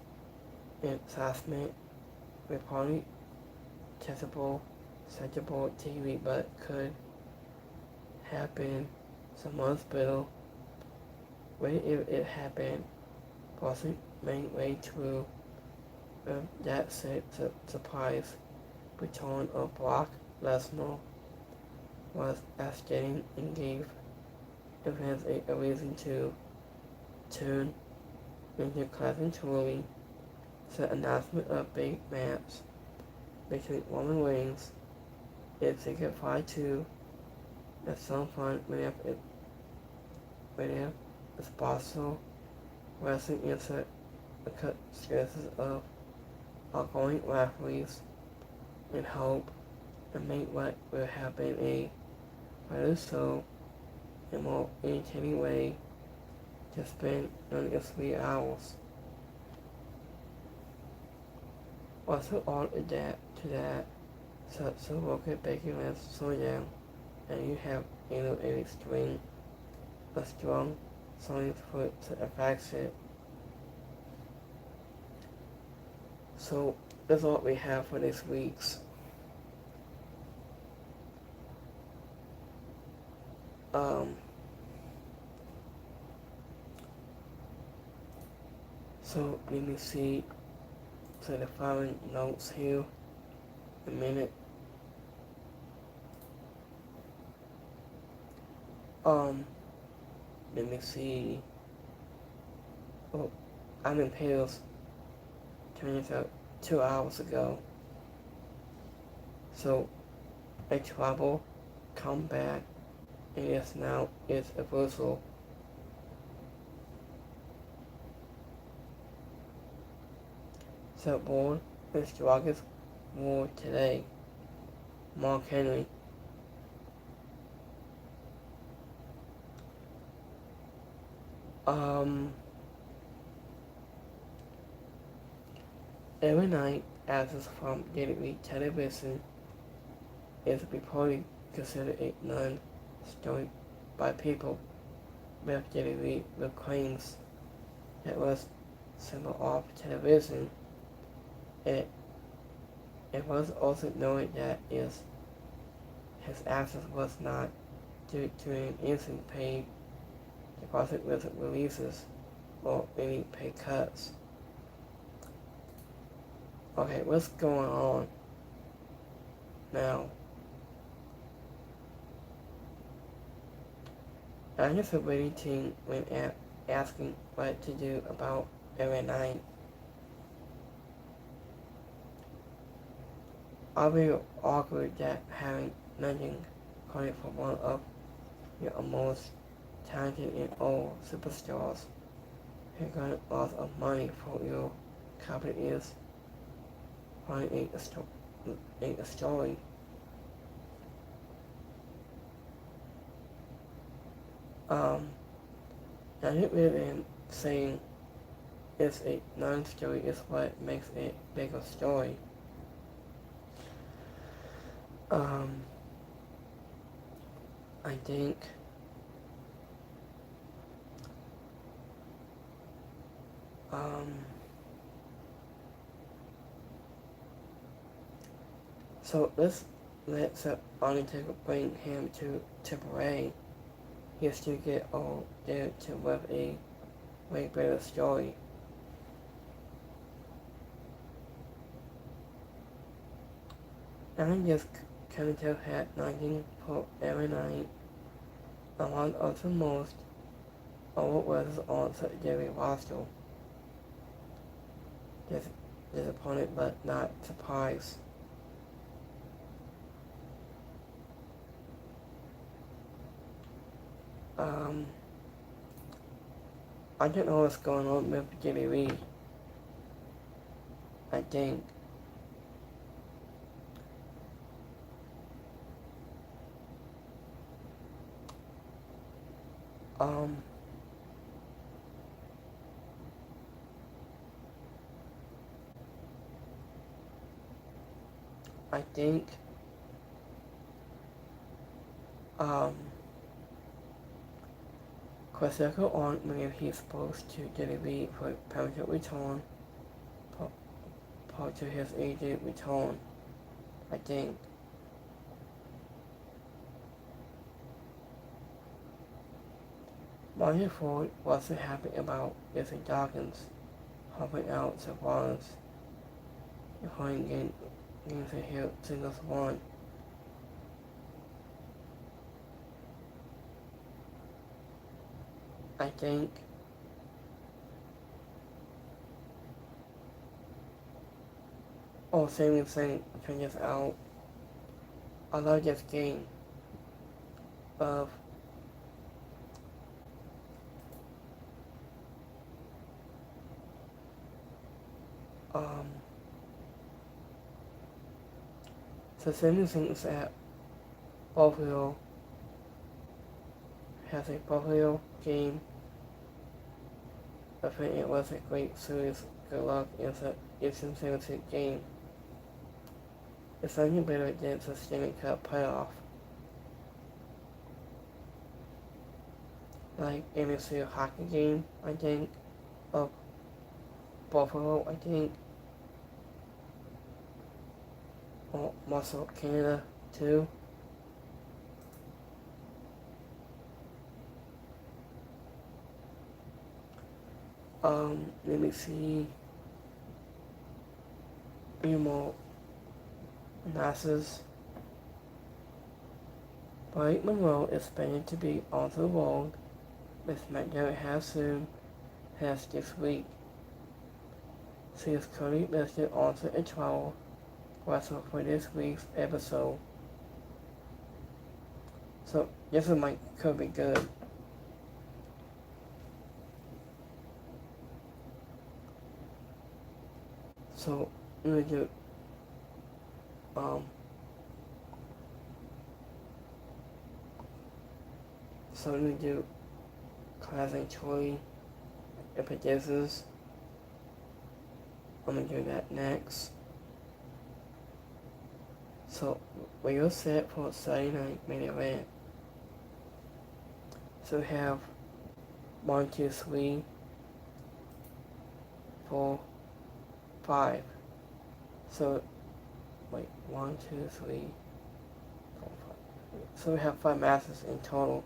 assessment reported testable, searchable TV, but could have been some hospital where if it happened wasn't main way to that said surprise return of Brock Lesnar was outstanding and gave events a reason to turn into classic ruling. The announcement of big match between Roman Reigns is signified to at some point whenever it's possible. Wrestling is a series of ongoing rivalries and hope and make what will have been a better show and more entertaining way to spend only 3 hours. Also on to that, so look at Becky Lynch SmackDown, and you have a strong selling foot that affects it. So that's all we have for this week's so let me see the following notes here a minute. Let me see. Oh, I'm in Pills turns out 2 hours ago. So a trouble comeback and yes now is a reversal. So born the strongest war today. Mark Henry. Every night, actors from WWE television is reportedly considered a non-story by people with WWE with claims that was symbol of television. It was also noted that his absence was not due to an instant paid deposit with releases or any pay cuts. Okay, what's going on now? I just a waiting team when asking what to do about every night. I will argue that having nothing calling for one of your most talented and old superstars who got lots of money for your company is probably a story. I think really saying it's a non-story is what makes it a bigger story. I think so let's Undertaker bring him to Triple. He'll still get all there to with a way better story. And just kind of had nothing for every night. One of the most overworked on the daily roster. Disappointed but not surprised. I don't know what's going on with Jimmy Reed. I think I think Kwaseko on when he's supposed to deliver for permanent return part to his agent return, I think. Martin Ford wasn't happy about Izzy Dawkins helping out Savalas behind games to hit singles one. I think same thing turns out. I love this game of so same things that Buffalo has a Buffalo game. I think it was a great series. Good luck. It's a championship game. It's only better than the Stanley Cup playoff. Like NBC hockey game, I think, of Buffalo, I think. Or also Canada too. Let me see. More NASA's Blake Monroe is expected to be on the road with McDermott has this week. She is currently listed on the travel wrestle for this week's episode. So this one could be good. So I'm gonna do classic Troy episodes. I'm gonna do that next. So we're set for Saturday night main event. So we have 1, 2, 3, 4, 5. So wait, 1, 2, 3, 4, 5. So we have 5 matches in total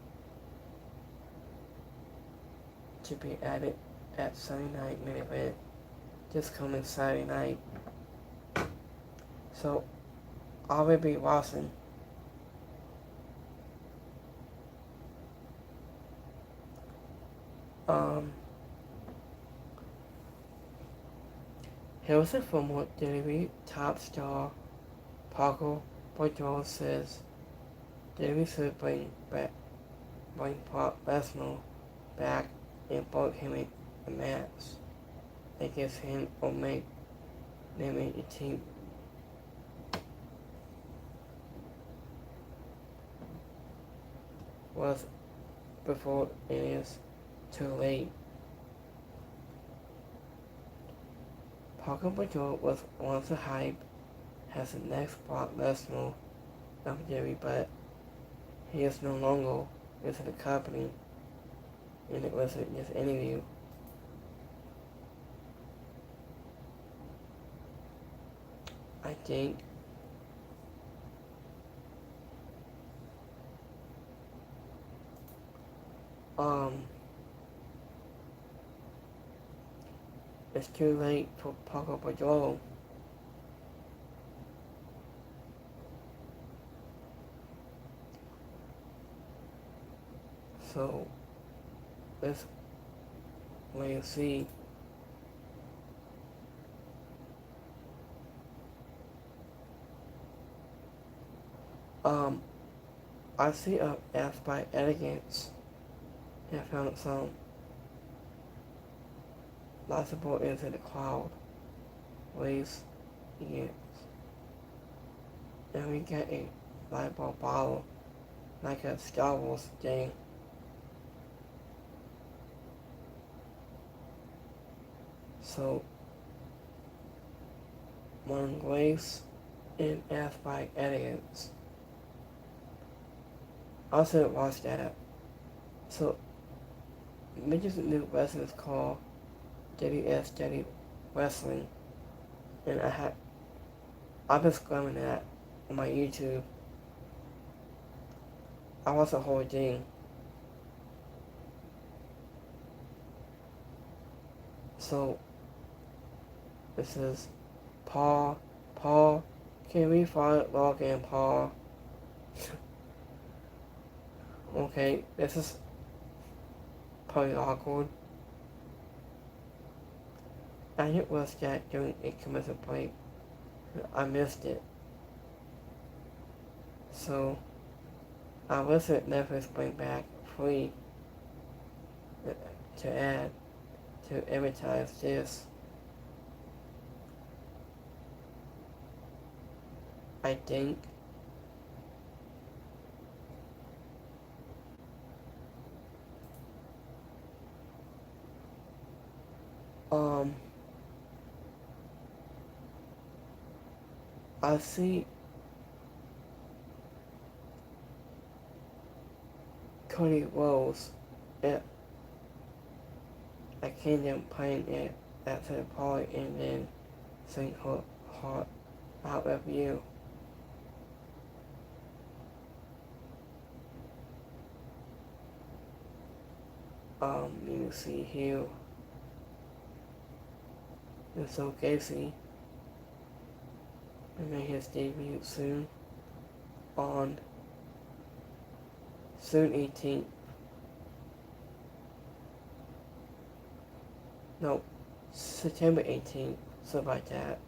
to be added at Sunday night main event this coming Saturday night. So I will be watching. Harrison Ford WWE top star Parker Boudreaux says WWE should bring Brock Lesnar back and book him in a match against him or make naming a team. Was before it is too late. Parker Boudreaux was once a hype as the next Brock Lesnar of WWE, but he is no longer with the company, and it was in this interview. I think it's too late for Parker Boudreaux. So let's wait and see. I see a asked by Elegance. I found some lots of people into the cloud. Waves against. And we get a light bulb bottle like a Star Wars thing. So one Grace and asked by Elegance. I also watched that. So Midget's new wrestling is called WSW Wrestling, and I've been scrubbing that on my YouTube. I watched the whole thing. So this is Paul, can we log in, Paul? Okay, this is probably awkward. I hit was that during a commercial break. I missed it. So I wish it Netflix bring back free to add to advertise this. I think I see Cody Rose at a Kingdom playing it at the party and then sing her heart out of you. You see here, and so Casey will make his debut soon on soon 18th. No, September 18th, something like that.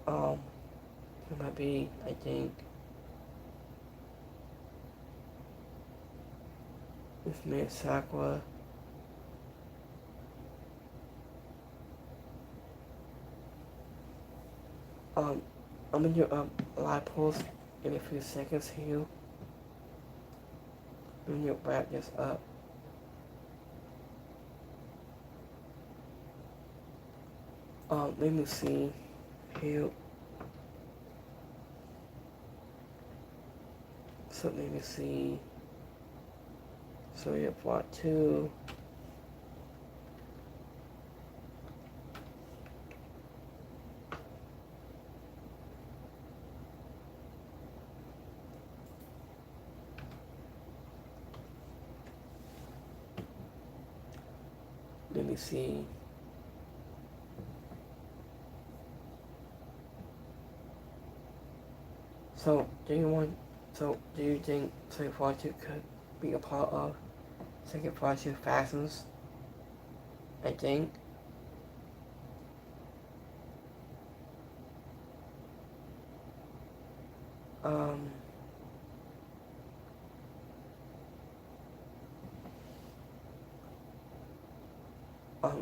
It might be, I think, with Miss Sakura. I'm gonna do a live post in a few seconds here. I'm gonna wrap this up. Let me see here. So let me see. So we have part 2. Let me see. So do you think Second Part 2 could be a part of Second Part 2 Fashions? I think.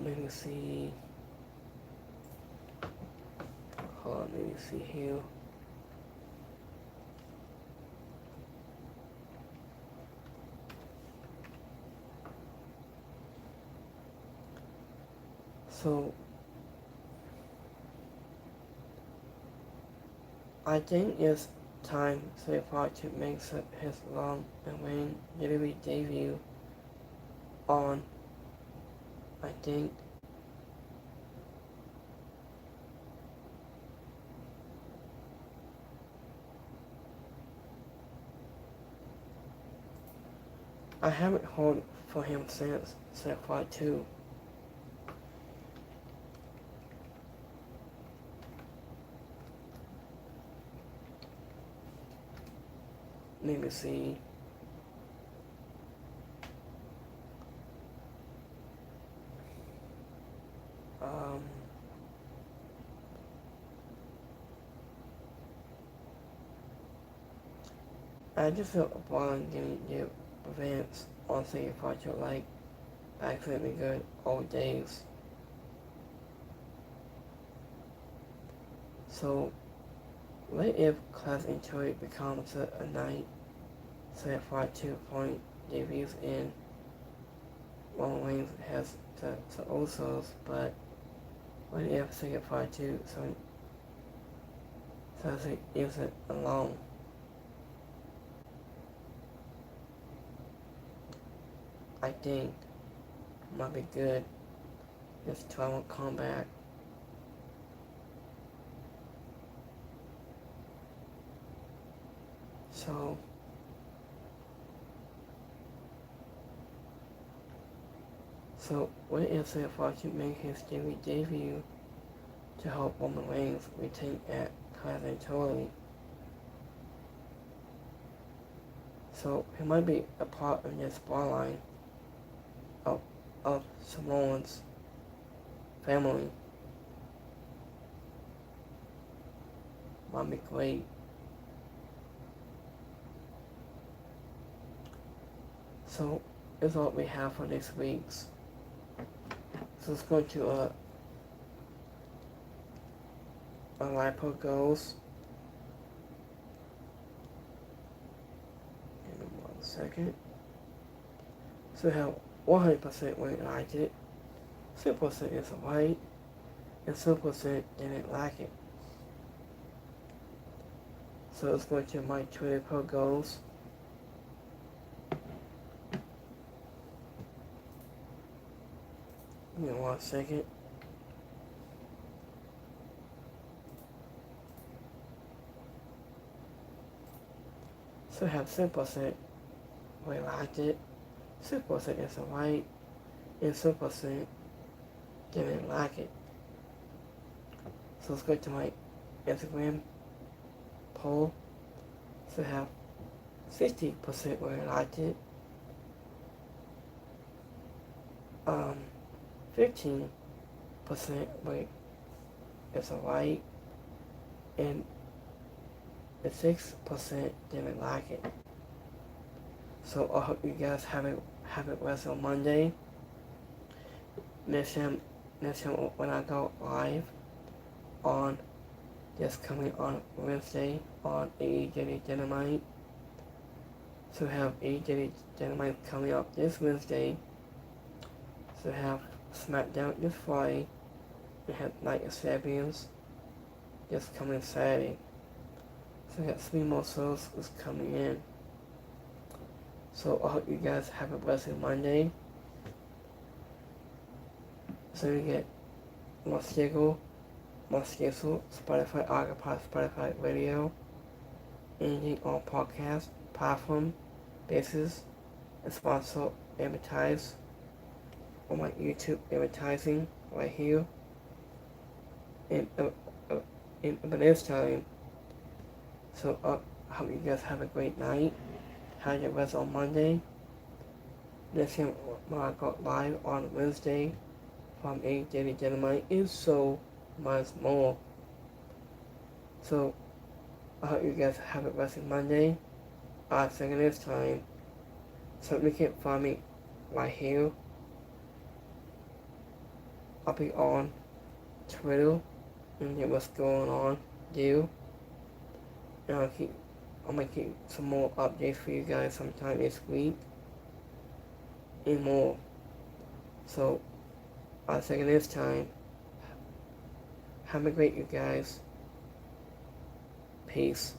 Let me see. Hold on, let me see here. So I think it's time Second Part 2 makes his long and literally debut on, I think, I haven't heard for him since Second Part 2. Let me see. I just felt blind getting new events on Second Part 2 like accidentally good old days. So what if Class Intuit becomes a night Second Part 2 point debuts in Roman Reigns has the Usos, but what if Second Part 2 says it isn't alone? I think might be good. this till I won't come back. So what if it for to make his daily debut to help Roman Reigns retain at Kaizen? So he might be a part of this bloodline of Samoan's family. Might be great. So that's all we have for this week's. So let's go to a lipo goals. In 1 second. So we have 100% weight liked it, 6% is white, and 6% didn't like it. So let's go to my Twitter poll goals. Give me 1 second. So we have 6% we liked it, 6% is white, and 6% didn't like it. So let's go to my Instagram poll. So we have 60% we liked it, 15% weight is white, and the 6% didn't like it. So I hope you guys have it rest on Monday. Next time when I go live on just coming on Wednesday on AEW Dynamite. So we have AEW Dynamite coming up this Wednesday. So we have SmackDown this Friday. We have Night of Champions just coming Saturday. So we got 3 more shows is coming in. So I hope you guys have a blessed Monday. So you get more schedule, Spotify, Archipod, Spotify Radio, anything on podcast, platform, basis, and sponsor advertise on my YouTube advertising right here. And by this time, so I hope you guys have a great night. Have your rest on Monday. Next time when I go live on Wednesday from AEW Dynamite is so much more. So I hope you guys have a blessed Monday. I'll see you next time. So you can find me right here. I'll be on Twitter and get what's going on there. And I'm gonna keep some more updates for you guys sometime this week and more. So I'll see you next time. Have a great you guys. Peace.